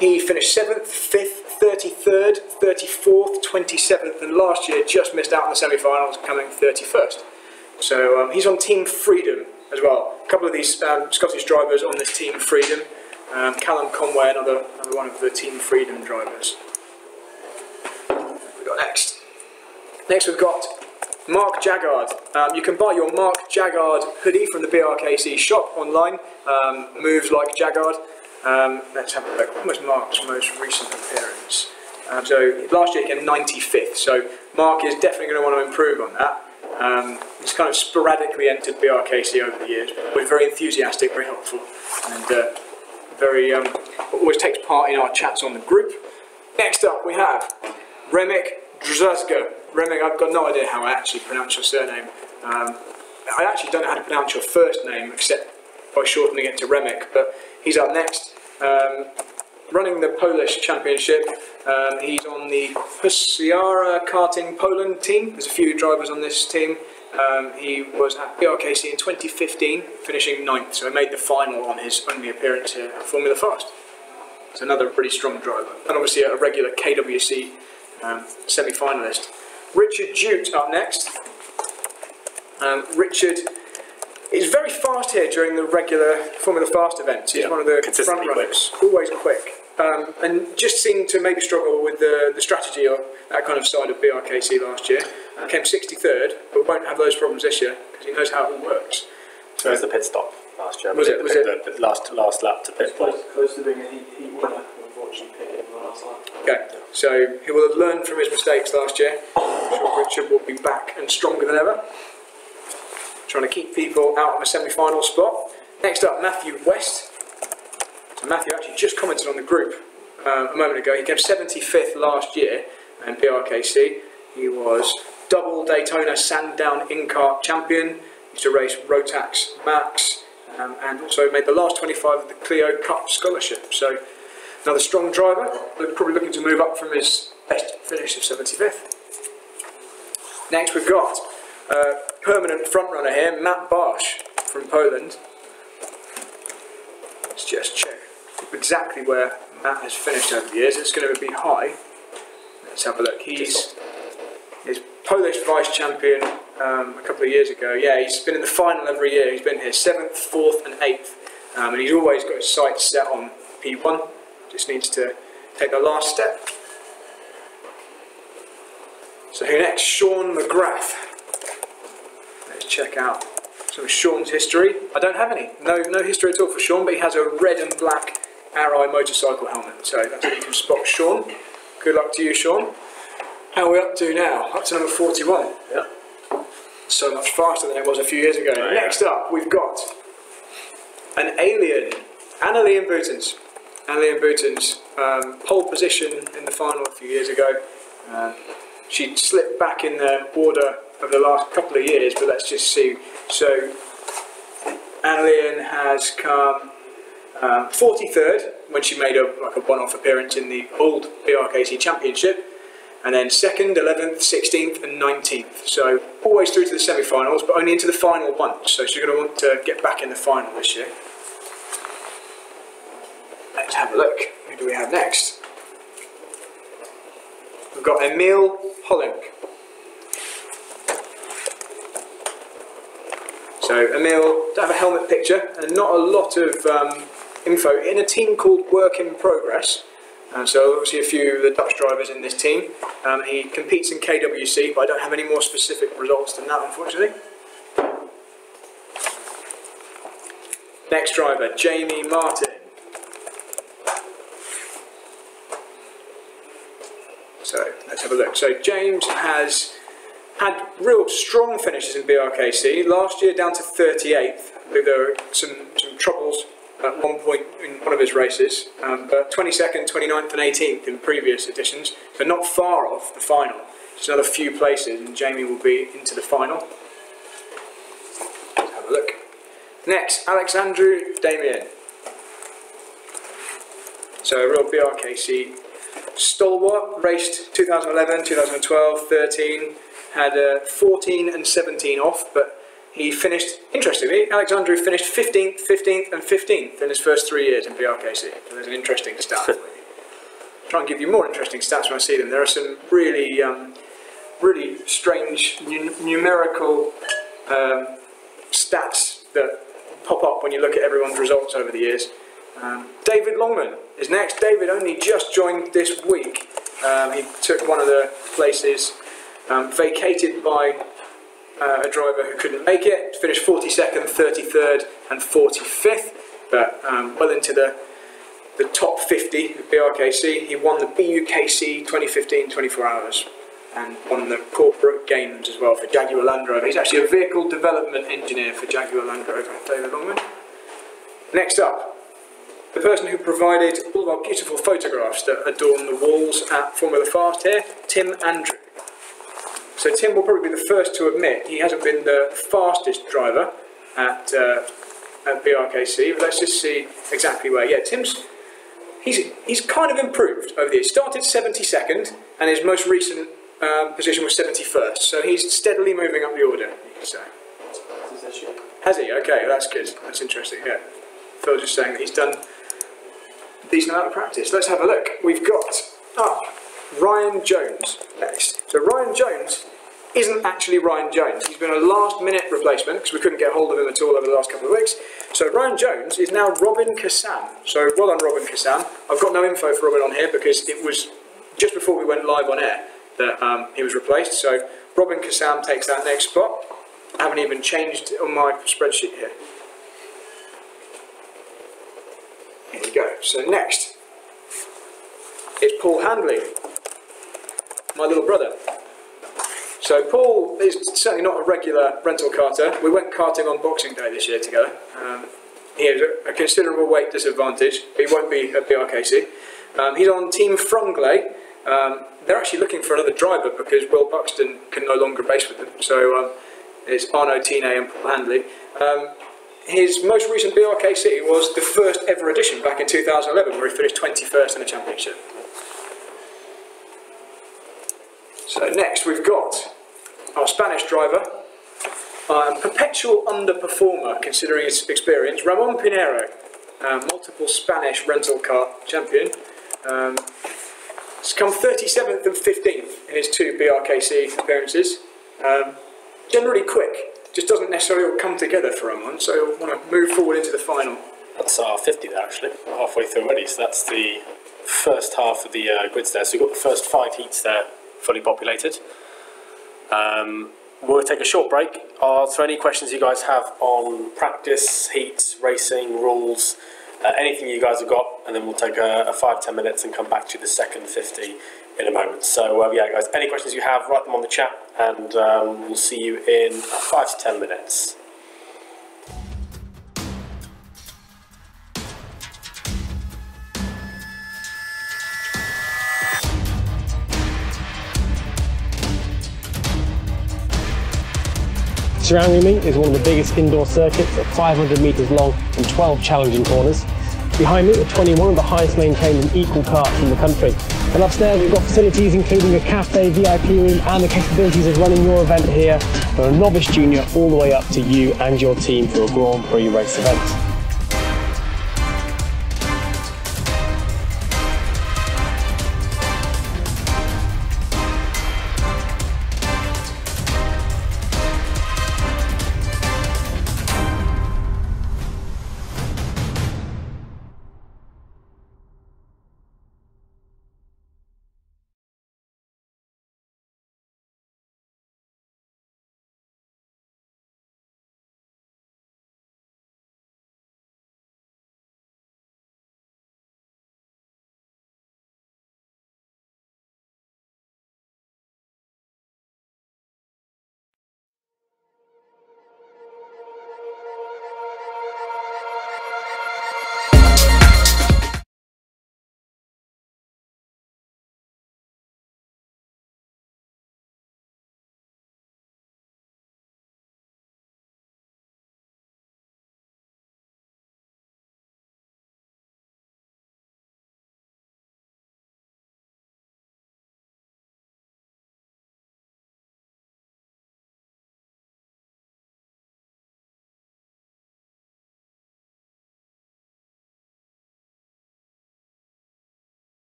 He finished 7th, 5th, 33rd, 34th, 27th, and last year just missed out on the semi-finals, coming 31st. So he's on Team Freedom as well. A couple of these Scottish drivers on this Team Freedom. Callum Conway, another one of the Team Freedom drivers. We've got next. Next we've got Mark Jaggard. You can buy your Mark Jaggard hoodie from the BRKC shop online. Moves like Jaggard. Let's have a look. What was Mark's most recent appearance? So last year he came 95th. So Mark is definitely going to want to improve on that. He's kind of sporadically entered BRKC over the years. But was very enthusiastic, very helpful, and very always takes part in our chats on the group. Next up we have Remik Drzazga. Remik, I've got no idea how I actually pronounce your surname. I actually don't know how to pronounce your first name, except by shortening it to Remek, but he's up next. Running the Polish Championship, he's on the Husiara Karting Poland team. There's a few drivers on this team. He was at BRKC in 2015, finishing 9th, so he made the final on his only appearance here at Formula Fast. It's another pretty strong driver, and obviously a regular KWC semi-finalist. Richard Jute up next. Richard is very fast here during the regular Formula Fast events. He's one of the front runners, always quick. And just seemed to maybe struggle with the strategy of that kind of side of BRKC last year. Came 63rd, but won't have those problems this year because he knows how it all works. So it was the pit stop last year. Was it? The last lap to pit stop? Close to being a heat winner, unfortunately, pitted in the last lap. Okay, so he will have learned from his mistakes last year. I'm sure Richard will be back and stronger than ever. Trying to keep people out of a semi-final spot. Next up, Matthew West. So Matthew actually just commented on the group a moment ago. He came 75th last year in BRKC. He was double Daytona Sandown in-kart champion. He used to race Rotax Max and also made the last 25 of the Clio Cup Scholarship. So another strong driver, probably looking to move up from his best finish of 75th. Next we've got permanent frontrunner here, Matt Barsz from Poland. Let's just check exactly where Matt has finished over the years. It's going to be high. Let's have a look. He's Polish vice champion a couple of years ago. Yeah, he's been in the final every year. He's been here 7th, 4th and 8th. And he's always got his sights set on P1. Just needs to take the last step. So who next? Sean McGrath. Let's check out some of Sean's history. I don't have any. No history at all for Sean, but he has a red and black Arai motorcycle helmet. So that's how you can spot Sean. Good luck to you, Sean. How are we up to now? Up to number 41. Yeah. So much faster than it was a few years ago. Oh, Next up, we've got an alien, Annalene Boutens. Annalene Boutens, pole position in the final a few years ago. She slipped back in the order of the last couple of years, but let's just see. So Annalene has come 43rd when she made a one-off appearance in the old BRKC Championship, and then 2nd, 11th, 16th and 19th. So always through to the semi-finals, but only into the final once. So she's going to want to get back in the final this year. Let's have a look. Who do we have next? We've got Emil Hollink. So Emil, don't have a helmet picture and not a lot of info in a team called Work in Progress. So obviously a few of the Dutch drivers in this team. He competes in KWC, but I don't have any more specific results than that, unfortunately. Next driver, Jamie Martin. So let's have a look. So James has had real strong finishes in BRKC. Last year down to 38th. I believe there were some troubles at one point in one of his races, but 22nd, 29th and 18th in previous editions, so not far off the final. Just another few places and Jamie will be into the final. Let's have a look. Next, Alexandru Damien. So a real BRKC stalwart, raced 2011, 2012, 13, had 14 and 17 off, but he finished, interestingly, Alexandru finished 15th, 15th and 15th in his first 3 years in BRKC. So there's an interesting stat for you. Try and give you more interesting stats when I see them. There are some really, really strange numerical stats that pop up when you look at everyone's results over the years. David Longman is next. David only just joined this week. He took one of the places vacated by a driver who couldn't make it, finished 42nd, 33rd and 45th, but well into the top 50 of BRKC. He won the BUKC 2015 24 hours and won the corporate games as well for Jaguar Land Rover. He's actually a vehicle development engineer for Jaguar Land Rover, David Longman. Next up, the person who provided all of our beautiful photographs that adorn the walls at Formula Fast here, Tim Andrew. So Tim will probably be the first to admit he hasn't been the fastest driver at at BRKC, but let's just see exactly where. Yeah, Tim's, he's kind of improved over the years. Started 72nd, and his most recent position was 71st, so he's steadily moving up the order, you could say. Has he? Okay, that's good. That's interesting, yeah. Phil's just saying that he's done a decent amount of practice. Let's have a look. We've got up Ryan Jones next. So Ryan Jones isn't actually Ryan Jones. He's been a last-minute replacement because we couldn't get hold of him at all over the last couple of weeks. So Ryan Jones is now Robin Kassam. So well done, Robin Kassam. I've got no info for Robin on here because it was just before we went live on air that he was replaced. So Robin Kassam takes that next spot. I haven't even changed on my spreadsheet here. Here we go. So next is Paul Handley, my little brother. So Paul is certainly not a regular rental karter. We went karting on Boxing Day this year together. He has a considerable weight disadvantage, but he won't be at BRKC. He's on Team Frungley. They're actually looking for another driver because Will Buxton can no longer race with them. So it's Arno Tine and Paul Handley. His most recent BRKC was the first ever edition back in 2011, where he finished 21st in the championship. So next we've got our Spanish driver, perpetual underperformer considering his experience, Ramon Pinero, multiple Spanish rental car champion. He's come 37th and 15th in his 2 BRKC appearances. Generally quick, just doesn't necessarily all come together for Ramon, so he'll want to move forward into the final. That's our 50 there actually, halfway through already, so that's the first half of the grids there. So we've got the first 5 heats there fully populated. We'll take a short break. Are there any questions you guys have on practice, heats, racing, rules, anything you guys have got, and then we'll take a 5-10 minutes and come back to the second 50 in a moment. So yeah guys, any questions you have, write them on the chat, and we'll see you in 5 to 10 minutes. Surrounding me is one of the biggest indoor circuits at 500 metres long and 12 challenging corners. Behind me are 21 of the highest maintained and equal karts in the country. And upstairs we've got facilities including a cafe, VIP room and the capabilities of running your event here from a novice junior all the way up to you and your team for a Grand Prix race event.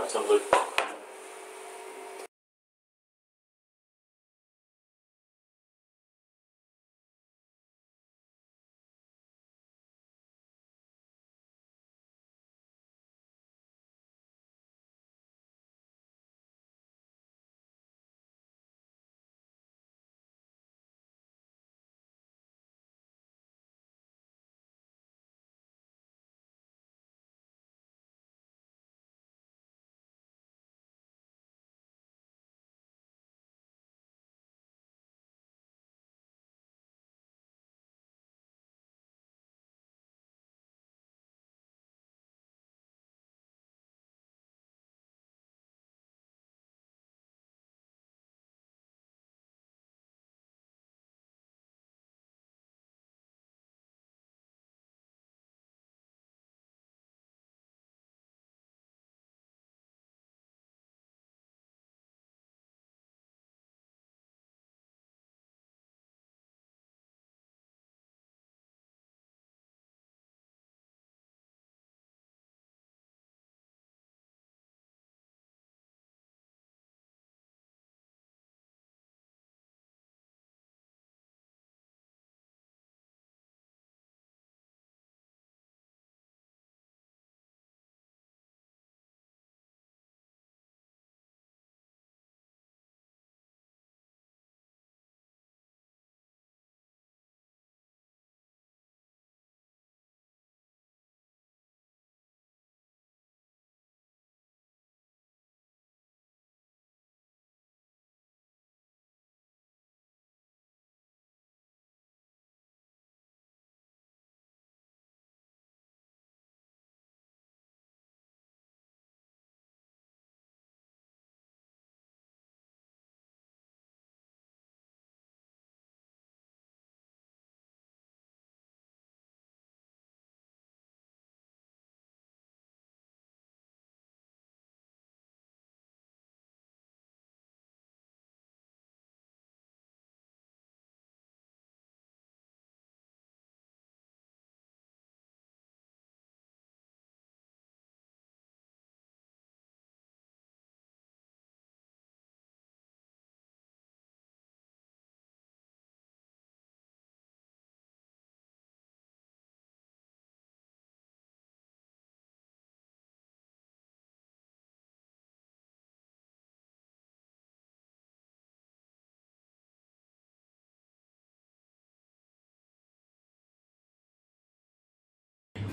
left on loop.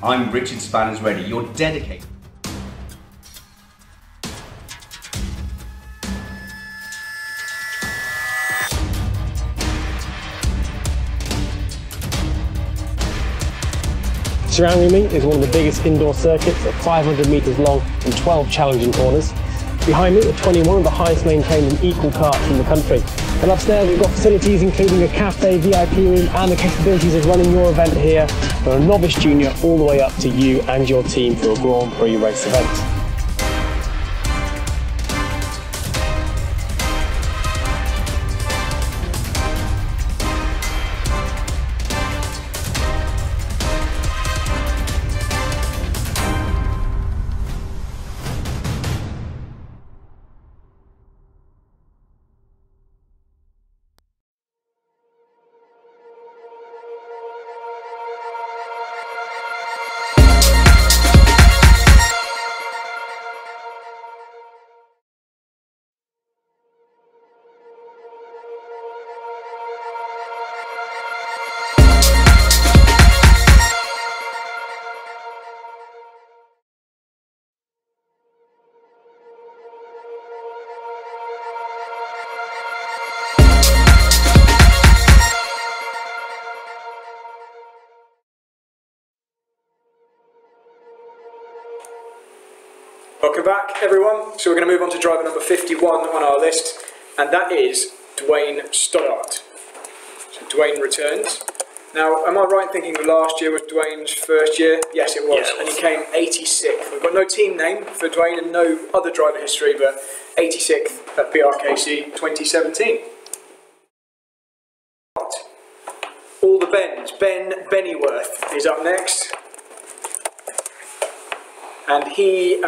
I'm Richard Spanners Ready, your dedicated. Surrounding me is one of the biggest indoor circuits at 500 metres long and 12 challenging corners. Behind me are 21 of the highest maintained and equal karts in the country. And upstairs we've got facilities including a cafe, VIP room and the capabilities of running your event here from a novice junior all the way up to you and your team for a Grand Prix race event. Welcome back, everyone. So we're going to move on to driver number 51 on our list, and that is Dwayne Stoddart. So Dwayne returns. Now, am I right in thinking last year was Dwayne's first year? Yes, it was, Yeah, and he came 86th. We've got no team name for Dwayne and no other driver history, but 86th at BRKC 2017. All the Bens. Ben Bennyworth is up next. and he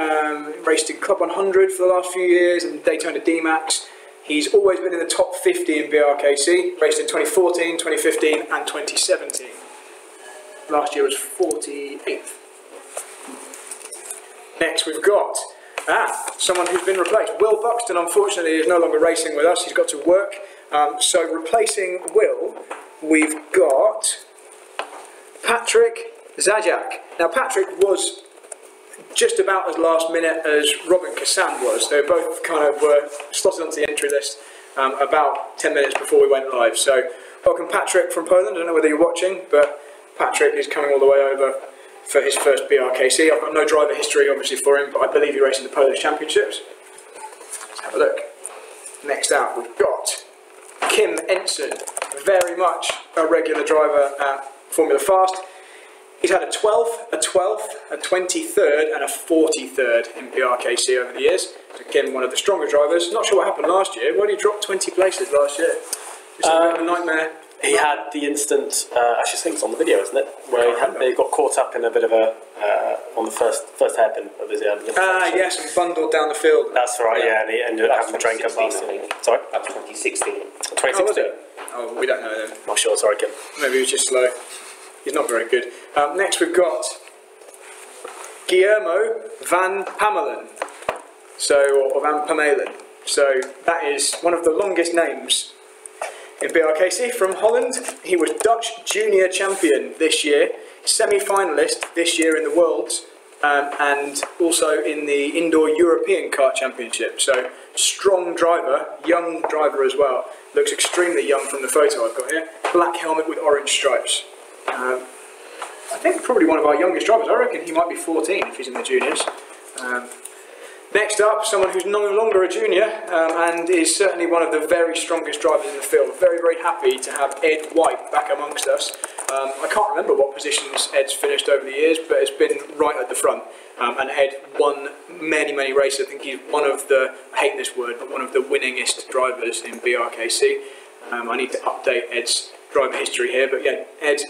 raced in Club 100 for the last few years and Daytona D-Max. He's always been in the top 50 in BRKC, raced in 2014, 2015 and 2017. Last year was 48th. Next we've got someone who's been replaced. Will Buxton, unfortunately, is no longer racing with us. He's got to work. So replacing Will, we've got Patrick Zajac. Now Patrick was just about as last minute as Robin Kassan was. They both kind of were slotted onto the entry list about 10 minutes before we went live. So welcome Patrick from Poland. I don't know whether you're watching, but Patrick is coming all the way over for his first BRKC. I've got no driver history obviously for him, but I believe he raced in the Polish Championships. Let's have a look. Next out we've got Kim Ensign, very much a regular driver at Formula Fast. He's had a 12th, a 23rd and a 43rd in BRKC over the years. So Kim, one of the stronger drivers. Not sure what happened last year. Why did he drop 20 places last year? It's a bit of a nightmare. He had the instant, actually I think it's on the video, isn't it? Where he got caught up in a bit of a, on the first hairpin of his yes, and bundled down the field. That's right, yeah, and he ended up having to drink up last year. Sorry? That's 2016. 2016? Oh, we don't know then. Not sure, sorry Kim. Maybe he was just slow. He's not very good. Next we've got Guillermo van Pamelen. Or Van Pamelen. So that is one of the longest names in BRKC from Holland. He was Dutch junior champion this year, semi-finalist this year in the Worlds, and also in the Indoor European Kart Championship. So strong driver, young driver as well. Looks extremely young from the photo I've got here. Black helmet with orange stripes. I think probably one of our youngest drivers. I reckon he might be 14 if he's in the juniors. Next up, someone who's no longer a junior and is certainly one of the very strongest drivers in the field. Very, very happy to have Ed White back amongst us. I can't remember what positions Ed's finished over the years, but it's been right at the front. And Ed won many, many races. I think he's one of the, I hate this word, but one of the winningest drivers in BRKC. I need to update Ed's driver history here, but yeah, Ed...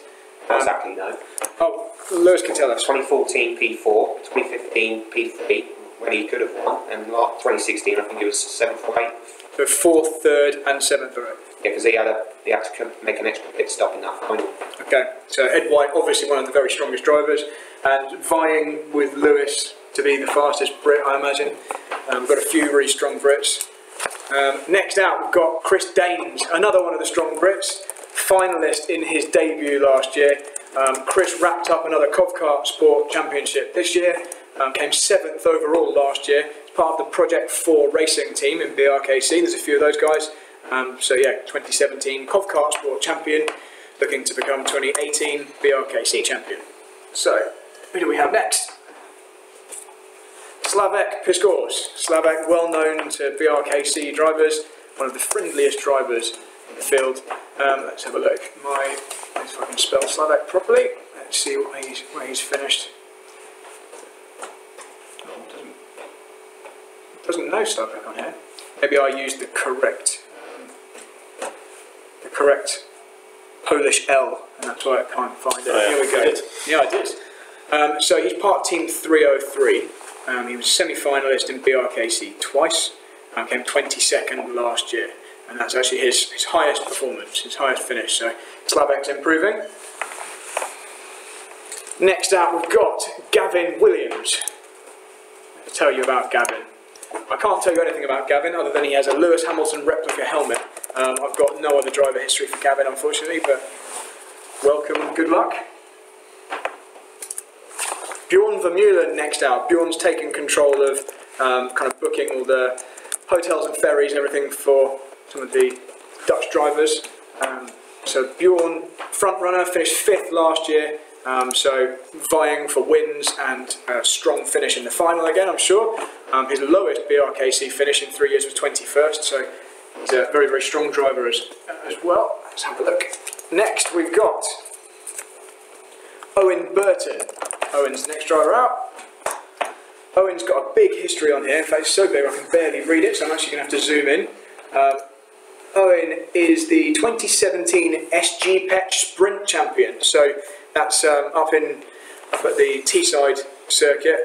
exactly, no. Oh, Lewis can tell us. 2014 P4, 2015 P3, when he could have won, and 2016 I think it was 7th or 8th. So 4th, 3rd and 7th or 8th. Yeah, because he had to make an extra pit stop in that final. Okay, so Ed White, obviously one of the very strongest drivers, and vying with Lewis to be the fastest Brit, I imagine. We've got a few really strong Brits. Next out, we've got Chris Daines, another one of the strong Brits, finalist in his debut last year. Chris wrapped up another Kart Sport Championship this year, came 7th overall last year. It's part of the Project 4 racing team in BRKC. There's a few of those guys. So yeah, 2017 Kart Sport champion, looking to become 2018 BRKC champion. So, who do we have next? Slavek Piskors. Slavek, well known to BRKC drivers, one of the friendliest drivers in the field. Let's have a look. If I can spell Slavek properly. Let's see where he's finished. Doesn't know Slavek on here. Maybe I used the correct Polish L, and that's why I can't find it. Here we go. Yeah, I did. So he's part team 303. He was semi-finalist in BRKC twice. Came 22nd last year, and that's actually his highest performance, his highest finish. So Slavek's improving. Next out, we've got Gavin Williams. Let's tell you about Gavin. I can't tell you anything about Gavin other than he has a Lewis Hamilton replica helmet. I've got no other driver history for Gavin, unfortunately, but welcome and good luck. Bjorn Vermeulen next out. Bjorn's taken control of kind of booking all the hotels and ferries and everything for some of the Dutch drivers. So Bjorn, front runner, finished 5th last year. So vying for wins and a strong finish in the final again, I'm sure. His lowest BRKC finish in 3 years was 21st, so he's a very, very strong driver as well. Let's have a look. Next we've got Owen Burton. Owen's the next driver out. Owen's got a big history on here. In fact, it's so big I can barely read it, so I'm actually going to have to zoom in. Owen is the 2017 SG Pet Sprint champion. So that's up at the Teesside circuit.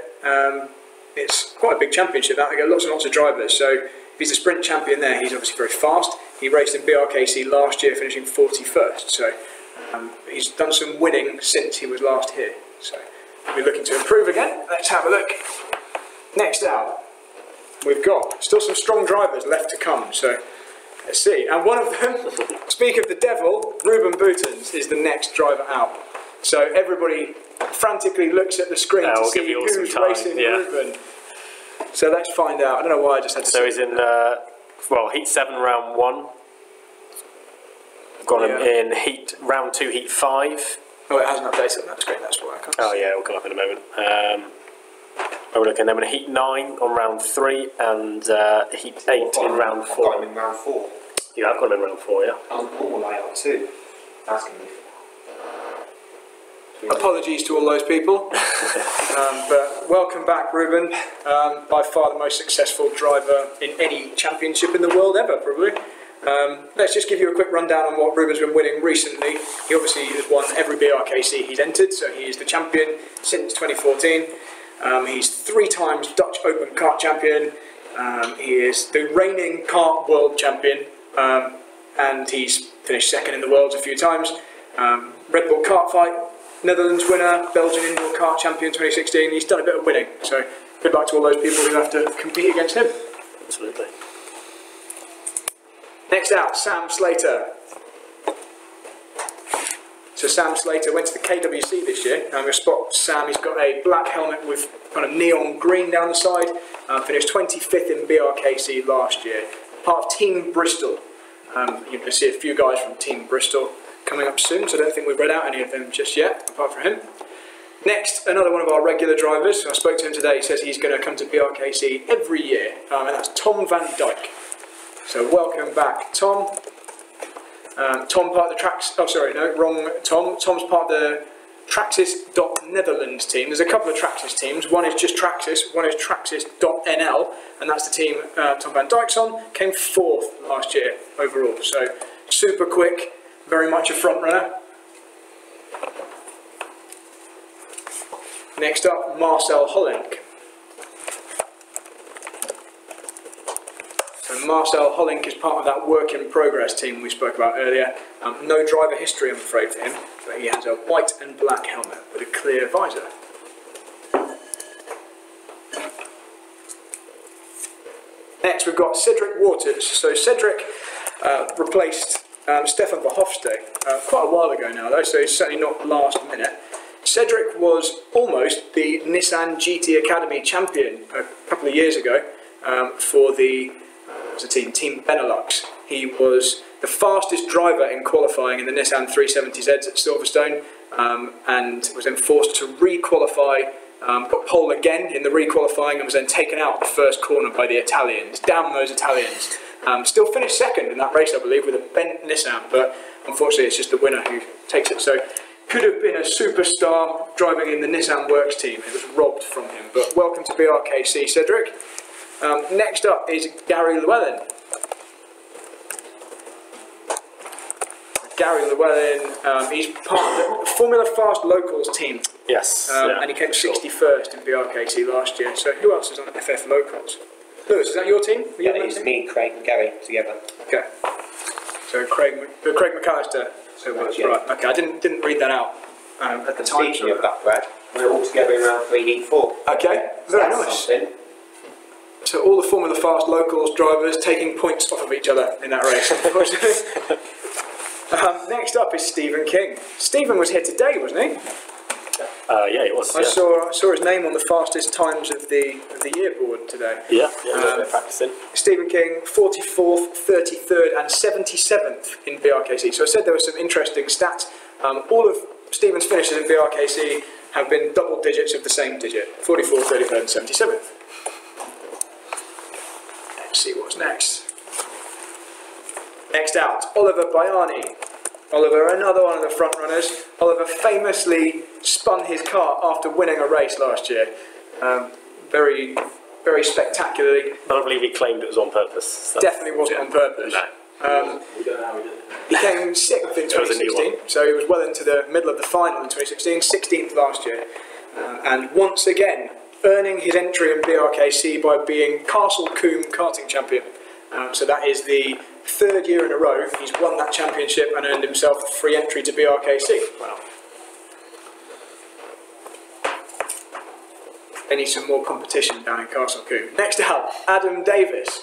It's quite a big championship. They get lots and lots of drivers. So if he's a sprint champion there, he's obviously very fast. He raced in BRKC last year, finishing 41st. So he's done some winning since he was last here. So we'll be looking to improve again. Let's have a look. Next out, we've got still some strong drivers left to come. So let's see. And one of them, speak of the devil, Ruben Boutens is the next driver out. So everybody frantically looks at the screen to see who's racing Ruben. So let's find out. I don't know why I just had to. So he's in, well, heat 7, round 1. Got him in round 2, heat 5. Oh, it hasn't updated on that screen. That's why I can't. Oh yeah, it'll come up in a moment. We're looking then in heat 9 on round 3 and heat 8 in round 4. Got him in round 4. You have got him in round 4, yeah. On normal layout too. That's going to be. Apologies to all those people, but welcome back, Ruben. By far the most successful driver in any championship in the world ever, probably. Let's just give you a quick rundown on what Ruben's been winning recently. He obviously has won every BRKC he's entered, so he is the champion since 2014. He's 3 times Dutch Open Kart champion. He is the reigning Kart world champion, and he's finished 2nd in the world a few times. Red Bull Kart Fight Netherlands winner, Belgian Indoor Kart Champion 2016. He's done a bit of winning, so good luck to all those people who have to compete against him. Absolutely. Next out, Sam Slater. So Sam Slater went to the KWC this year. I'm going to spot Sam. He's got a black helmet with kind of neon green down the side. Finished 25th in BRKC last year. Part of Team Bristol. You can see a few guys from Team Bristol coming up soon, so I don't think we've read out any of them just yet, apart from him. Next, another one of our regular drivers. I spoke to him today. He says he's going to come to BRKC every year, and that's Tom van Dijk. So welcome back, Tom. Tom part of the Tracks. Oh, sorry, no, wrong. Tom. Tom's part of the Traxxas.Netherlands team. There's a couple of Traxxas teams. One is just Traxxas. One is Traxxas.NL, and that's the team Tom van Dijk's on. Came 4th last year overall. So super quick. Very much a front runner. Next up, Marcel Hollink. So Marcel Hollink is part of that work in progress team we spoke about earlier. No driver history, I'm afraid, for him, but he has a white and black helmet with a clear visor. Next, we've got Cedric Waters. So Cedric replaced Stefan Verhofstadt quite a while ago now, though, so he's certainly not last minute. Cedric was almost the Nissan GT Academy champion a couple of years ago for the team Benelux. He was the fastest driver in qualifying in the Nissan 370Zs at Silverstone, and was then forced to re-qualify, got pole again in the re-qualifying, and was then taken out the first corner by the Italians. Damn those Italians. Still finished 2nd in that race, I believe, with a bent Nissan, but unfortunately it's just the winner who takes it. So could have been a superstar driving in the Nissan Works team. It was robbed from him. But welcome to BRKC, Cedric. Next up is Gary Llewellyn. Gary Llewellyn, he's part of the Formula Fast Locals team. Yes. And he came 61st in BRKC last year. So who else is on FF Locals? Lewis, is that your team? Yeah, it's me, Craig and Gary together. Okay. So Craig McAllister. So right. Okay, I didn't read that out at the time. Speaking of that, Brad, we're all together in round 3, heat 4. Okay, very nice. Something. So all the Formula Fast Locals drivers taking points off of each other in that race, unfortunately. Next up is Stephen King. Stephen was here today, wasn't he? Yeah, he was. I saw his name on the fastest times of the year board today. Yeah, a little bit of practicing. Stephen King, 44th, 33rd and 77th in BRKC. So I said there were some interesting stats. All of Stephen's finishes in BRKC have been double digits of the same digit. 44th, 33rd and 77th. Let's see what's next. Next out, Oliver Baiani. Oliver, another one of the front runners. Oliver famously spun his car after winning a race last year. Very, very spectacularly. I don't believe he claimed it was on purpose. Definitely wasn't on purpose. No. We don't know how he did it. He came 6th in 2016, so he was well into the middle of the final in 2016, 16th last year. and once again earning his entry in BRKC by being Castle Combe karting champion. So that is the 3rd year in a row he's won that championship and earned himself a free entry to BRKC. Wow. They need some more competition down in Castle Combe. Next up, Adam Davis.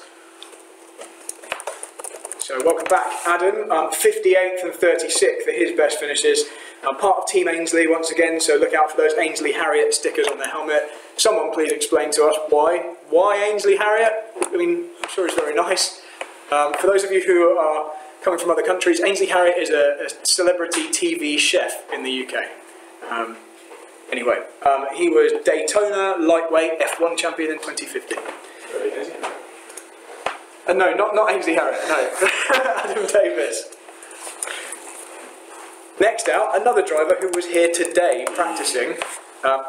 So welcome back, Adam. 58th and 36th are his best finishes. Part of Team Ainsley once again, so look out for those Ainsley Harriet stickers on their helmet. Someone please explain to us why. Why Ainsley Harriet? I mean, I'm sure it's very nice. For those of you who are coming from other countries, Ainsley Harriet is a celebrity TV chef in the UK. Anyway, he was Daytona lightweight F1 champion in 2015. No, not Ainsley Harriet, no. Adam Davis. Next out, another driver who was here today practicing,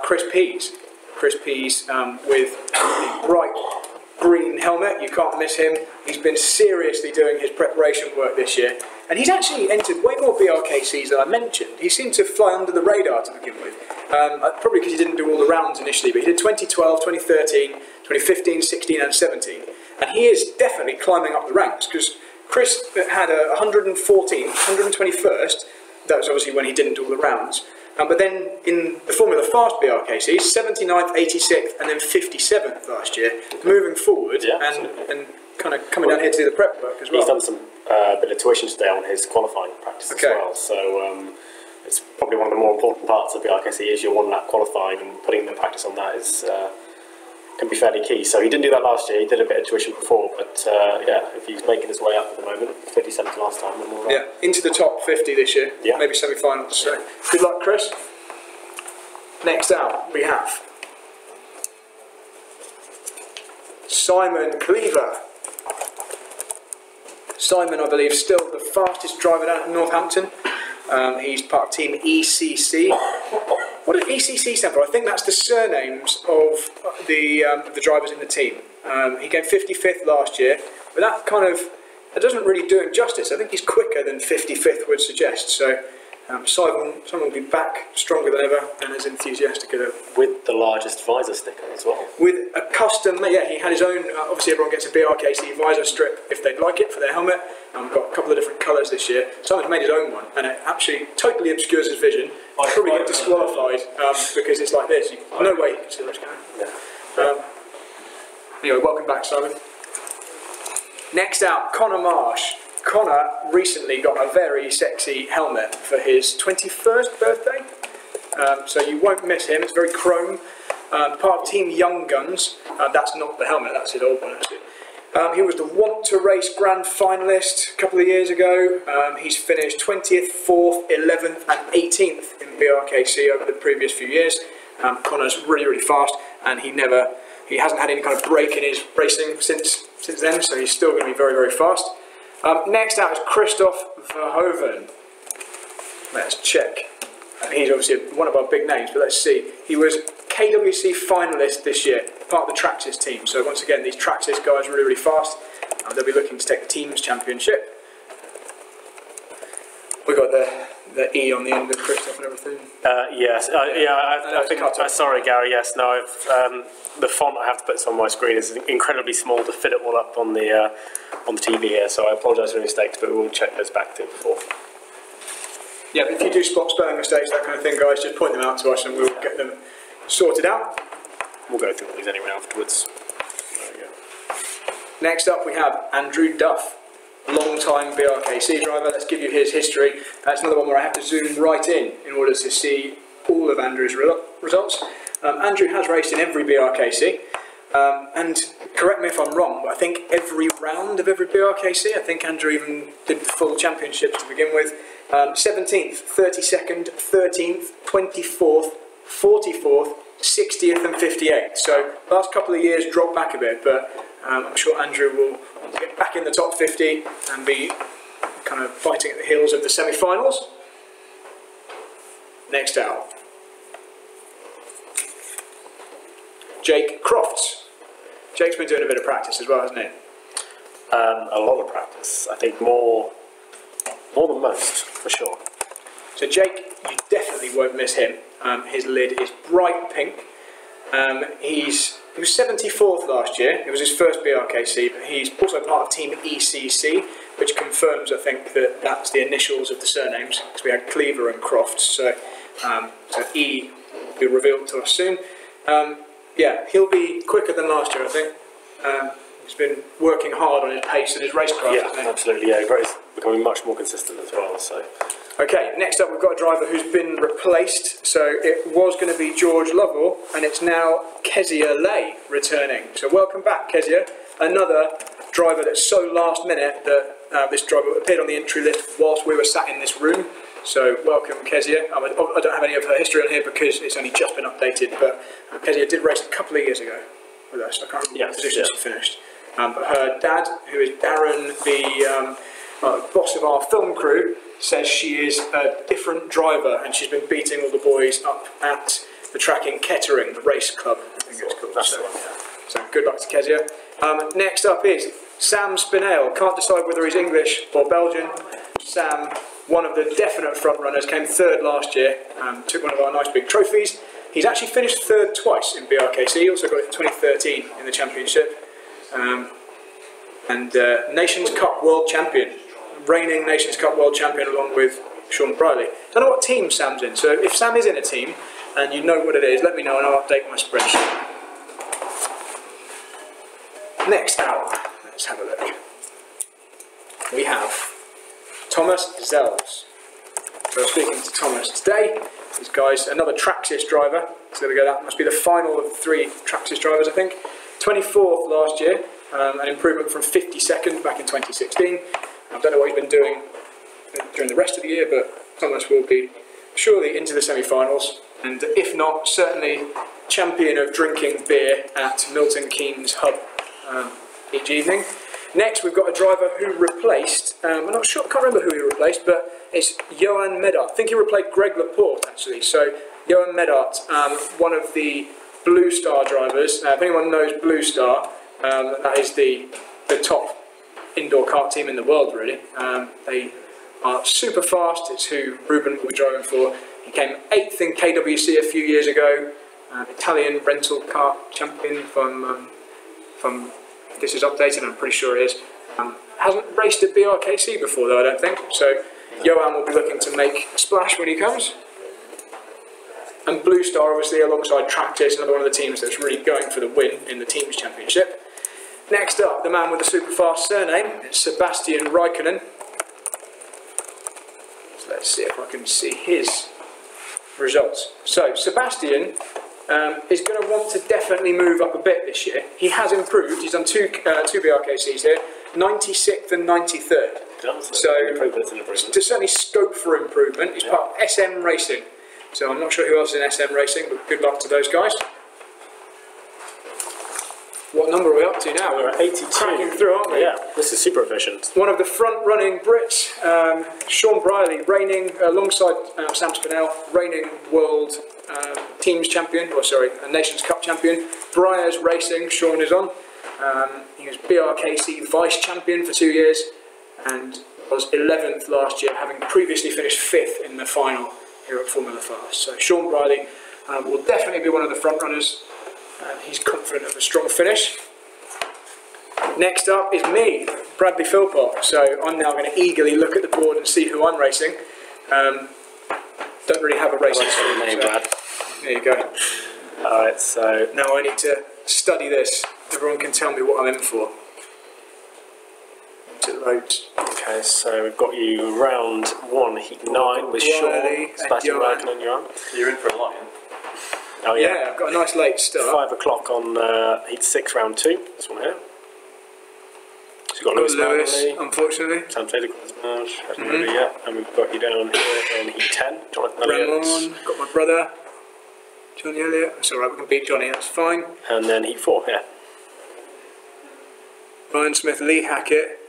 Chris Pease. Chris Pease with the bright green helmet, you can't miss him. He's been seriously doing his preparation work this year. And he's actually entered way more BRKCs than I mentioned. He seemed to fly under the radar to begin with. Probably because he didn't do all the rounds initially, but he did 2012, 2013, 2015, 16 and 17. And he is definitely climbing up the ranks, because Chris had a 114th, 121st, that was obviously when he didn't do all the rounds. But then in the Formula Fast BRKC, 79th, 86th and then 57th last year, moving forward and kind of coming down here to do the prep work as well. He's done some bit of tuition today on his qualifying practice as well, so it's probably one of the more important parts of BRKC is your 1 lap qualifying, and putting the practice on that is can be fairly key. So he didn't do that last year, he did a bit of tuition before, but yeah, if he's making his way up at the moment, 57th last time, then all right. Yeah, into the top 50 this year, maybe semi-finals, so good luck Chris. Next out we have Simon Cleaver. Simon, I believe, still the fastest driver down at Northampton. He's part of Team ECC. What does ECC stand for? I think that's the surnames of the drivers in the team. He came 55th last year, but that doesn't really do him justice. I think he's quicker than 55th would suggest. So Simon will be back stronger than ever and as enthusiastic as ever. With the largest visor sticker as well. With a custom, yeah, he had his own, obviously everyone gets a BRKC visor strip if they'd like it for their helmet. We've got a couple of different colours this year. Simon's made his own one and it actually totally obscures his vision. I'll probably get disqualified because it's like this. No way you can see where it's going. Anyway, welcome back, Simon. Next out, Connor Marsh. Connor recently got a very sexy helmet for his 21st birthday, so you won't miss him. It's very chrome, part of Team Young Guns. That's not the helmet, that's his old one actually. He was the Want to Race Grand Finalist a couple of years ago. He's finished 20th, 4th, 11th and 18th in BRKC over the previous few years. Connor's really, really fast, and he hasn't had any kind of break in his racing since then, so he's still going to be very, very fast. Next out is Christoph Verhoeven. Let's check. He's obviously one of our big names, but let's see. He was KWC finalist this year, part of the Traxxas team. So once again, these Traxxas guys are really, really fast. They'll be looking to take the team's championship. We've got the E on the end of Christoph and everything. Yes, I think. Sorry, Gary. Yes, no. The font I have to put on my screen is incredibly small to fit it all up on the TV here. So I apologise for any mistakes, but we'll check those back to before. Yeah, if you do spot spelling mistakes, that kind of thing, guys, just point them out to us and we'll get them sorted out. We'll go through all these anyway afterwards. There we go. Next up, we have Andrew Duff. Long-time BRKC driver. Let's give you his history. That's another one where I have to zoom right in order to see all of Andrew's results. Andrew has raced in every BRKC, and correct me if I'm wrong, but I think every round of every BRKC. I think Andrew even did the full championships to begin with. 17th, 32nd, 13th, 24th, 44th, 60th and 58th. So last couple of years dropped back a bit, but I'm sure Andrew will want to get back in the top 50 and be kind of fighting at the heels of the semi-finals. Next out, Jake Crofts. Jake's been doing a bit of practice as well, hasn't he? A lot of practice. I think more than most, for sure. So Jake, you definitely won't miss him. His lid is bright pink. He was 74th last year. It was his first BRKC, but he's also part of Team ECC, which confirms, I think, that that's the initials of the surnames, because we had Cleaver and Crofts, so E will be revealed to us soon. Yeah, he'll be quicker than last year, I think. He's been working hard on his pace and his racecraft. Yeah, absolutely. Yeah, he's becoming much more consistent as well. So. Okay, next up we've got a driver who's been replaced. So it was going to be George Lovell, and it's now Kezia Lay returning. So welcome back, Kezia. Another driver that's so last minute that this driver appeared on the entry list whilst we were sat in this room. So welcome, Kezia. I don't have any of her history on here because it's only just been updated, but Kezia did race a couple of years ago with us. I can't remember what position she finished. But her dad, who is Darren, the boss of our film crew, says she is a different driver, and she's been beating all the boys up at the track in Kettering, the race club, I think it's called. So good luck to Kezia. Next up is Sam Spinell. Can't decide whether he's English or Belgian. Sam, one of the definite front runners, came third last year, took one of our nice big trophies. He's actually finished third twice in BRKC. He also got it in 2013 in the championship. And Nations Cup World Champion, reigning Nations Cup World Champion along with Sean Briley. Don't know what team Sam's in, so if Sam is in a team and you know what it is, let me know and I'll update my spreadsheet. Next out, let's have a look. We have Thomas Zells. So I'm speaking to Thomas today. This guy's another Traxxas driver. So there we go, that must be the final of the 3 Traxxas drivers, I think. 24th last year, an improvement from 52nd back in 2016. I don't know what he's been doing during the rest of the year, but Thomas will be surely into the semi-finals, and if not, certainly champion of drinking beer at Milton Keynes Hub each evening. Next, we've got a driver who replaced, I'm not sure, I can't remember who he replaced, but it's Johan Medart. I think he replaced Greg Laporte, actually. So, Johan Medart, one of the Blue Star drivers. Now, if anyone knows Blue Star, that is the top indoor kart team in the world, really. They are super fast. It's who Ruben will be driving for. He came 8th in KWC a few years ago. Italian rental kart champion from this is updated, I'm pretty sure it is. Hasn't raced at BRKC before though, I don't think. So Johan will be looking to make a splash when he comes. And Blue Star, obviously, alongside Traxxas, another one of the teams that's really going for the win in the Teams Championship. Next up, the man with the super fast surname, Sebastian Raikkonen. So let's see if I can see his results. So Sebastian is going to want to definitely move up a bit this year. He has improved. He's done two BRKCs here, 96th and 93rd. So there's certainly scope for improvement. He's part of SM Racing. So I'm not sure who else is in SM Racing, but good luck to those guys. What number are we up to now? We're at 82. Cracking through, aren't we? Yeah, this is super efficient. One of the front-running Brits, Sean Briley, reigning, alongside Sam Spinell, reigning world teams champion, or sorry, Nations Cup champion. Briars Racing, Sean is on. He was BRKC vice champion for 2 years, and was 11th last year, having previously finished 5th in the final here at Formula Fast. So Sean Briley will definitely be one of the front runners. He's confident of a strong finish. Next up is me, Bradley Philpott. So I'm now going to eagerly look at the board and see who I'm racing. Don't really have a racing name, Brad. There you go. Alright, so now I need to study this. Everyone can tell me what I'm in for. It loads. Okay, so we've got you round 1, heat 9 with Sean, Sebastian Raikkonen, and Johan. You're in for a lion. Oh yeah, I've got a nice late start. 5 o'clock on heat 6, round 2. This one here. So you've got Lewis, unfortunately. Sam Taylor, and we've got you down here in heat 10. Jonathan Elliott. Got my brother, Johnny Elliott. It's alright, we can beat Johnny, that's fine. And then heat 4, yeah. Ryan Smith, Lee Hackett,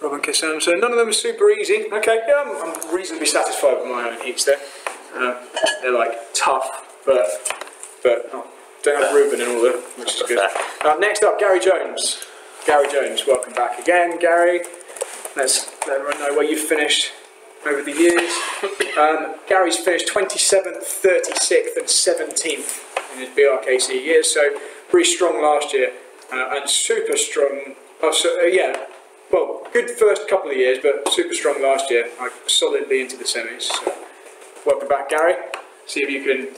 Robin Kissam. So none of them are super easy. Okay, yeah, I'm reasonably satisfied with my own heats there. They're like tough, but don't have Ruben in all of them, which is good. Next up, Gary Jones. Gary Jones, welcome back again, Gary. Let's let everyone know where you finished over the years. Gary's finished 27th, 36th and 17th in his BRKC years, so pretty strong last year and super strong. Well, good first couple of years, but super strong last year, like solidly into the semis. So welcome back, Gary. See if you can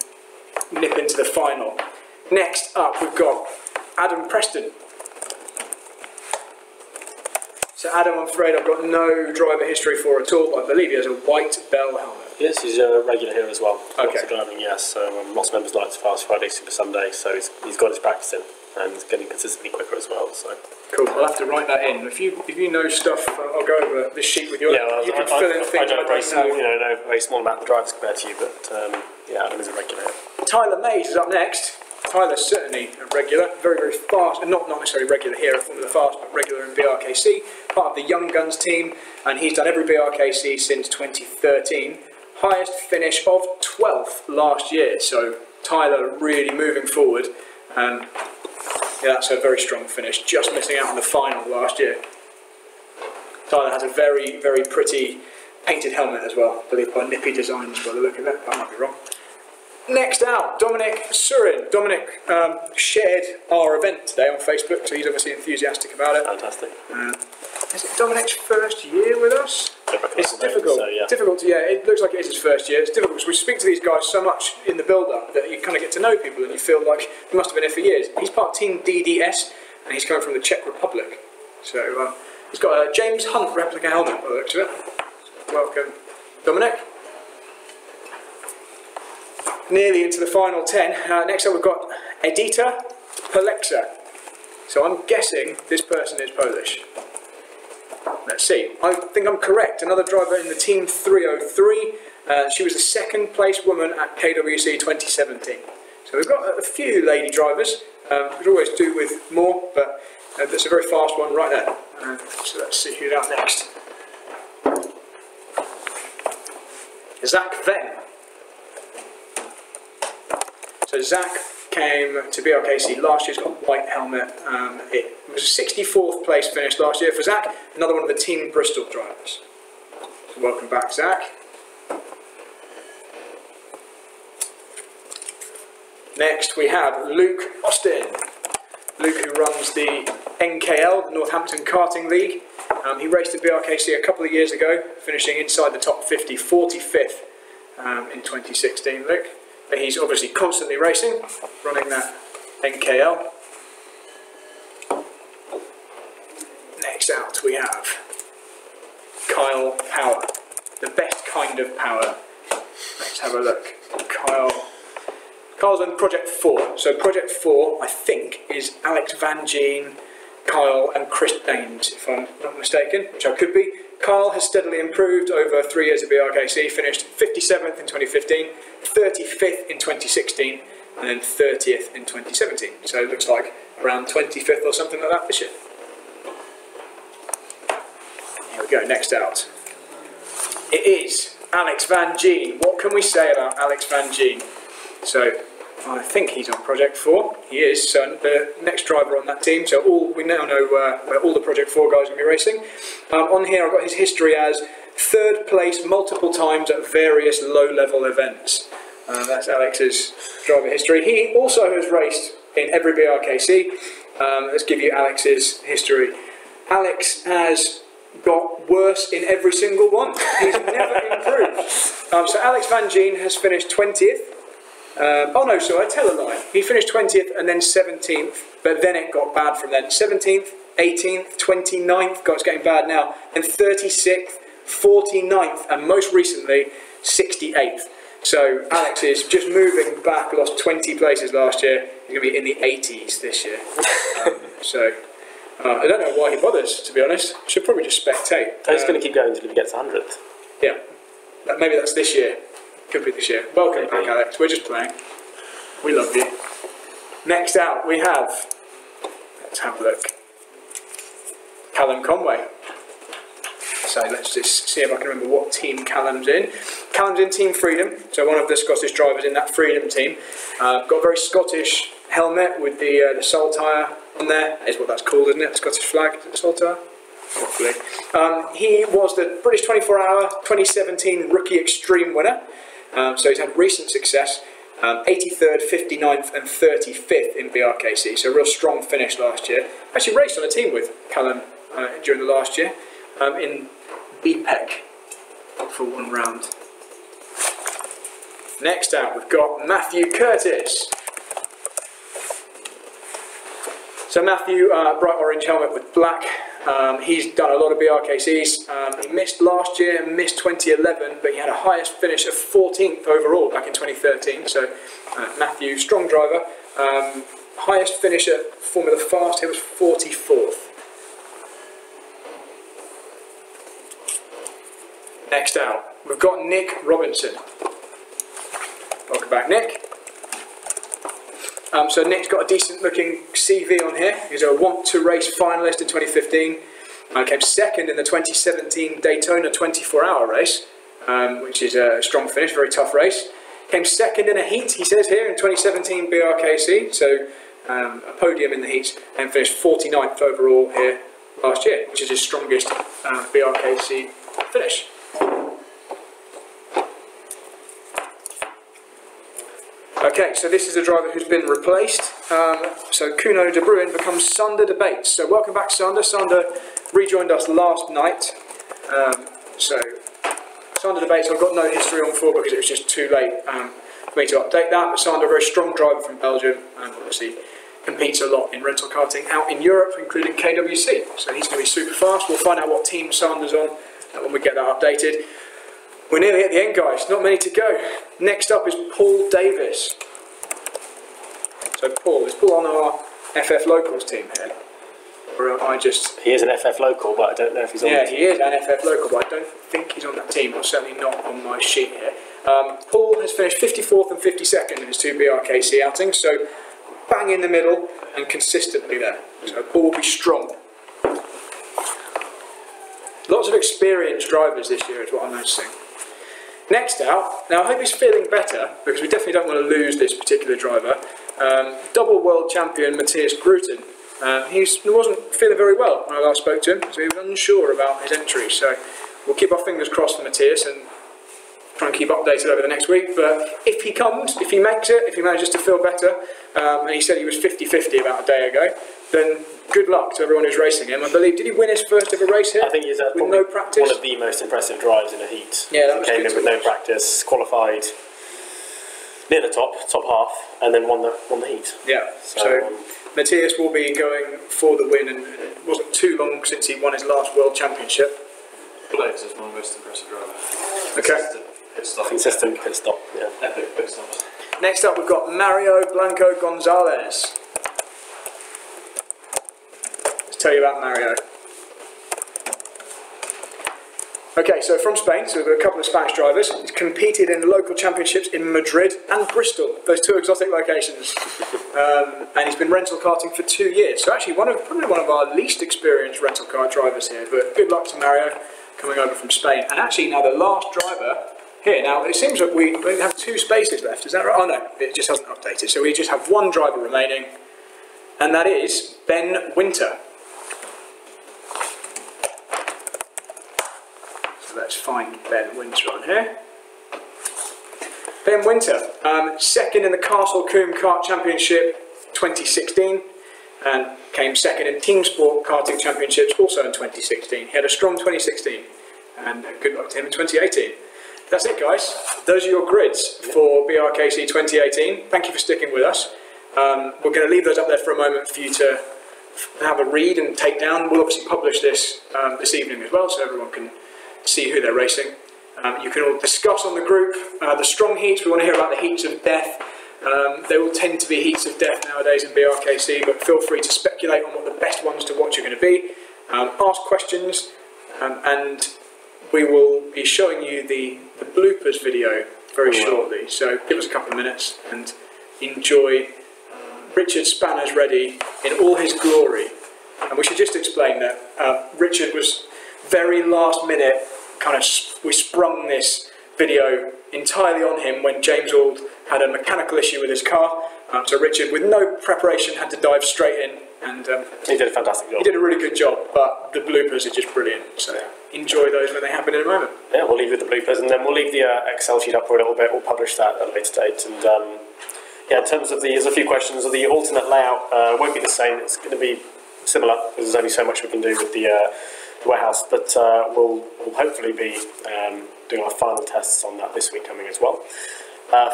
nip into the final. Next up, we've got Adam Preston. So Adam, I'm afraid I've got no driver history for at all, but I believe he has a white bell helmet. Yes, he's a regular here as well. Okay. Lots of driving, yes. So lots of members Nights, Fast Friday, Super Sunday. So he's got his practice in and he's getting consistently quicker as well. So cool. I'll have to write that in. If you know stuff, I'll go over this sheet with you. Yeah, you can fill in things. I know a very small amount of drivers compared to you, but yeah, Adam is a regular. Tyler Mays is up next. Tyler's certainly a regular, very, very fast, and not necessarily regular here at Formula Fast, but regular in BRKC, part of the Young Guns team, and he's done every BRKC since 2013. Highest finish of 12th last year, so Tyler really moving forward. Yeah, that's a very strong finish, just missing out on the final last year. Tyler has a very, very pretty painted helmet as well, I believe by Nippy Designs by the look of it, I might be wrong. Next out, Dominic Surin. Dominic shared our event today on Facebook, so he's obviously enthusiastic about it. Fantastic. Is it Dominic's first year with us? It's difficult. So, yeah. Difficult to, yeah, it looks like it is his first year. It's difficult because we speak to these guys so much in the build-up that you kind of get to know people and you feel like he must have been here for years. He's part of Team DDS and he's coming from the Czech Republic. So he's got a James Hunt replica helmet by the looks of it. Welcome, Dominic. Nearly into the final 10. Next up we've got Edita Peleksa. So I'm guessing this person is Polish. Let's see. I think I'm correct. Another driver in the Team 303. She was the second place woman at KWC 2017. So we've got a few lady drivers. We could always do with more, but that's a very fast one right there. So let's see who's out next. Zach Venn. So Zach came to BRKC last year, he's got a white helmet. It was a 64th place finish last year for Zach, another one of the Team Bristol drivers. So welcome back, Zach. Next we have Luke Austin. Luke, who runs the NKL, the Northampton Karting League. He raced at BRKC a couple of years ago, finishing inside the top 50, 45th in 2016, Luke. But he's obviously constantly racing, running that NKL. Next out we have Kyle Power, the best kind of power. Let's have a look. Kyle's on Project 4. So Project 4, I think, is Alex Van Geen, Kyle and Chris Daines, if I'm not mistaken, which I could be. Kyle has steadily improved over 3 years at BRKC, finished 57th in 2015, 35th in 2016, and then 30th in 2017. So it looks like around 25th or something like that this year. Here we go, next out. It is Alex Van Geen. What can we say about Alex Van Geen? So I think he's on Project 4. He is, so the next driver on that team. So we now know where all the Project 4 guys are going to be racing. On here I've got his history as 3rd place multiple times at various low-level events. That's Alex's driver history. He also has raced in every BRKC. Let's give you Alex's history. Alex has got worse in every single one. He's never improved. So Alex Van Geen has finished 20th. Oh no, sorry, I tell a lie. He finished 20th and then 17th, but then it got bad from then. 17th, 18th, 29th, God, it's getting bad now, and 36th, 49th, and most recently, 68th. So Alex is just moving back, lost 20 places last year. He's going to be in the 80s this year. I don't know why he bothers, to be honest. Should probably just spectate. He's going to keep going until he gets 100th. Yeah, maybe that's this year. Could be this year. Welcome back, Alex. We're just playing. We love you. Next out, we have, let's have a look, Callum Conway. So let's just see if I can remember what team Callum's in. Callum's in Team Freedom, so one of the Scottish drivers in that Freedom team. Got a very Scottish helmet with the Saltire on there. Is what that's called, isn't it? The Scottish flag, is it the Saltire? hopefully. He was the British 24-hour 2017 Rookie Extreme winner, so he's had recent success. 83rd, 59th and 35th in BRKC, so a real strong finish last year. Actually raced on a team with Callum during the last year in BPEC for one round. Next out we've got Matthew Curtis. So Matthew, bright orange helmet with black. He's done a lot of BRKCs. He missed last year and missed 2011, but he had a highest finish of 14th overall back in 2013. So Matthew, strong driver. Highest finish at Formula Fast, he was 44th. Next out, we've got Nick Robinson. Welcome back, Nick. So Nick's got a decent looking CV on here. He's a Want to Race finalist in 2015. Came second in the 2017 Daytona 24-hour race, which is a strong finish, very tough race. Came second in a heat, he says here, in 2017 BRKC, so a podium in the heats, and finished 49th overall here last year, which is his strongest BRKC finish. Okay, so this is a driver who's been replaced. So Kuno de Bruin becomes Sander de Bates. So welcome back, Sander. Sander rejoined us last night. So Sander de Bates, I've got no history on for because it was just too late for me to update that. But Sander, a very strong driver from Belgium, and obviously competes a lot in rental karting out in Europe, including KWC. So he's going to be super fast. We'll find out what team Sander's on when we get that updated. We're nearly at the end, guys. Not many to go. Next up is Paul Davis. So Paul, is Paul on our FF Locals team here? Or am I just... He is an FF Local, but I don't know if he's on the team. Yeah, he is an FF Local, but I don't think he's on that team, or certainly not on my sheet here. Paul has finished 54th and 52nd in his two BRKC outings, so bang in the middle and consistently there. So Paul will be strong. Lots of experienced drivers this year is what I'm noticing. Next out, now I hope he's feeling better, because we definitely don't want to lose this particular driver. Double world champion Matthias Gruten. He wasn't feeling very well when I last spoke to him, so he was unsure about his entry. So we'll keep our fingers crossed for Matthias and try and keep updated over the next week. But if he comes, if he makes it, if he manages to feel better, and he said he was 50-50 about a day ago, then good luck to everyone who's racing him. I believe, did he win his first ever race here? I think he's had with no practice. One of the most impressive drives in a heat. Yeah, that was he came good in with no practice, qualified near the top half, and then won the heat. Yeah, so Matthias will be going for the win, and it wasn't too long since he won his last World Championship. Blades is one of the most impressive drivers. Okay. Consistent pit stop, yeah. Epic pit stops. Next up we've got Mario Blanco Gonzalez. Let's tell you about Mario. Okay, so from Spain, so we've got a couple of Spanish drivers. He's competed in local championships in Madrid and Bristol, those two exotic locations. And he's been rental karting for 2 years. So actually probably one of our least experienced rental car drivers here, but good luck to Mario coming over from Spain. And actually now the last driver here, now it seems that we have 2 spaces left, is that right? Oh no, it just hasn't updated. So we just have 1 driver remaining, and that is Ben Winter. So let's find Ben Winter on here. Ben Winter, second in the Castle Combe Kart Championship 2016, and came second in Team Sport Karting Championships also in 2016. He had a strong 2016, and good luck to him in 2018. That's it, guys. Those are your grids for BRKC 2018. Thank you for sticking with us. We're going to leave those up there for a moment for you to have a read and take down. We'll obviously publish this this evening as well, so everyone can see who they're racing. You can all discuss on the group the strong heats. We want to hear about the heats of death. They all tend to be heats of death nowadays in BRKC, but feel free to speculate on what the best ones to watch are going to be. Ask questions, and we will be showing you the bloopers video very shortly. So give us a couple of minutes and enjoy Richard Spanner's Ready in all his glory. And we should just explain that Richard was very last minute, we sprung this video entirely on him when James Auld had a mechanical issue with his car. So Richard, with no preparation, had to dive straight in, and he did a fantastic job. He did a really good job, but the bloopers are just brilliant. So enjoy those when they happen in a moment. Yeah, we'll leave with the bloopers, and then we'll leave the Excel sheet up for a little bit. We'll publish that at a later date. And yeah, in terms of there's a few questions. The alternate layout won't be the same. It's going to be similar because there's only so much we can do with the warehouse, but we'll hopefully be doing our final tests on that this week coming as well.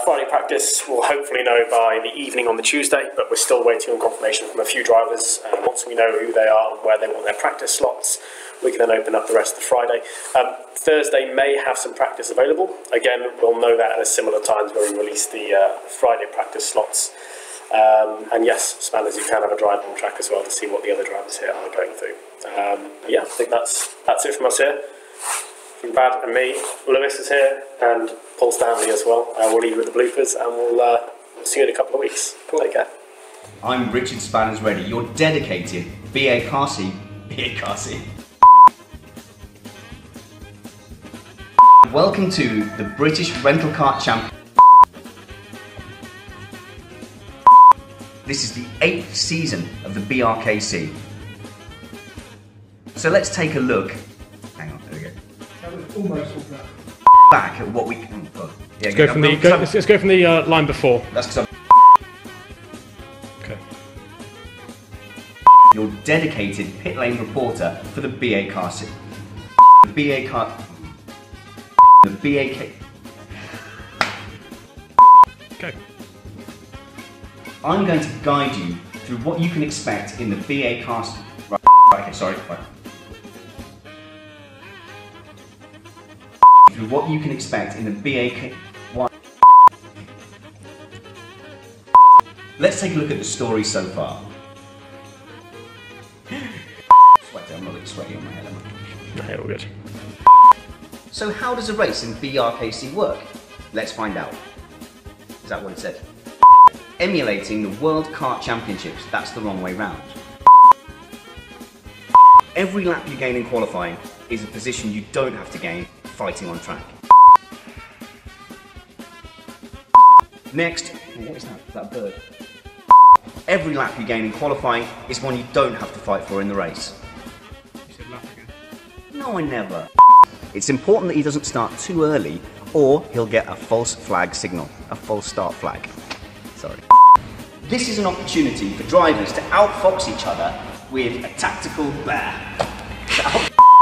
Friday practice we'll hopefully know by the evening on the Tuesday, but we're still waiting on confirmation from a few drivers. Once we know who they are and where they want their practice slots, we can then open up the rest of the Friday. Thursday may have some practice available. Again, we'll know that at a similar times where we release the Friday practice slots. And yes, Spanners, you can have a drive on track as well to see what the other drivers here are going through. Yeah, I think that's it from us here. From Brad and me, Lewis is here, and Paul Stanley as well. We'll leave you with the bloopers, and we'll see you in a couple of weeks. Take care. I'm Richard Spanners Ready, your dedicated BRKC. Welcome to the British Rental Kart Champion. This is the 8th season of the BRKC. So let's take a look. Hang on, there we go. That was almost all that. Back at what we can. Oh, yeah, let's go from the line before. That's because okay. Your dedicated pit lane reporter for the BRKC. The BRK. Okay. I'm going to guide you through what you can expect in the BRKC. Right, okay, sorry. Right. Through what you can expect in the BRK. Let's take a look at the story so far. Sweaty, I'm not really sweaty on my head, am I? No, all good. So how does a race in BRKC work? Let's find out. Is that what it said? Emulating the World Kart Championships, that's the wrong way round. Every lap you gain in qualifying is a position you don't have to gain fighting on track. Next, what is that? Is that a bird? Every lap you gain in qualifying is one you don't have to fight for in the race. You said lap again. No, I never. It's important that he doesn't start too early or he'll get a false flag signal, a false start flag. Sorry. This is an opportunity for drivers to outfox each other with a tactical bear.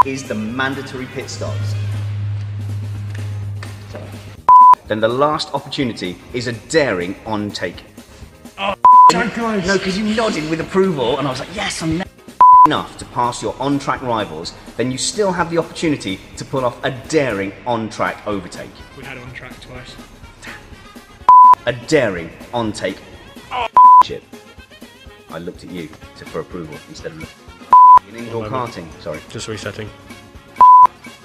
Is the mandatory pit stops. Then the last opportunity is a daring on-take. Oh, so close. No, because you nodded with approval, and I was like, yes, I'm enough to pass your on-track rivals. Then you still have the opportunity to pull off a daring on-track overtake. We had it on track twice. A daring on-take. Shit. I looked at you for approval instead of looking. In indoor karting, sorry. Just resetting.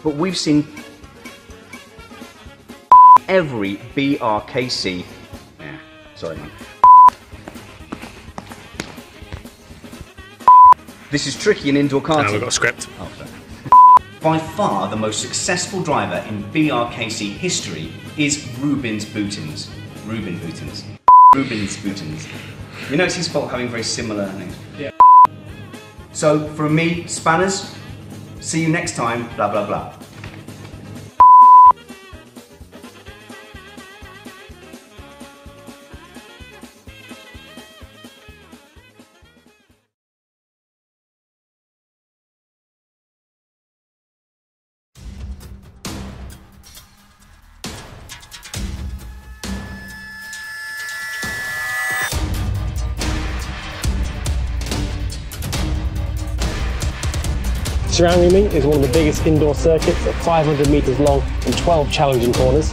But we've seen every BRKC. Yeah, sorry, man. This is tricky in indoor karting. Now we've got a script. Oh, sorry. By far the most successful driver in BRKC history is Rubens Boutins. You know it's his fault having very similar names. Yeah. So, from me, Spanners, see you next time, blah blah blah. Surrounding me is one of the biggest indoor circuits at 500 metres long and 12 challenging corners.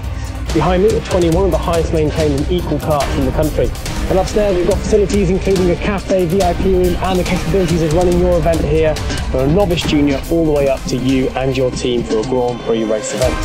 Behind me are 21 of the highest maintained and equal karts in the country. And upstairs we've got facilities including a cafe, VIP room and the capabilities of running your event here from a novice junior all the way up to you and your team for a Grand Prix race event.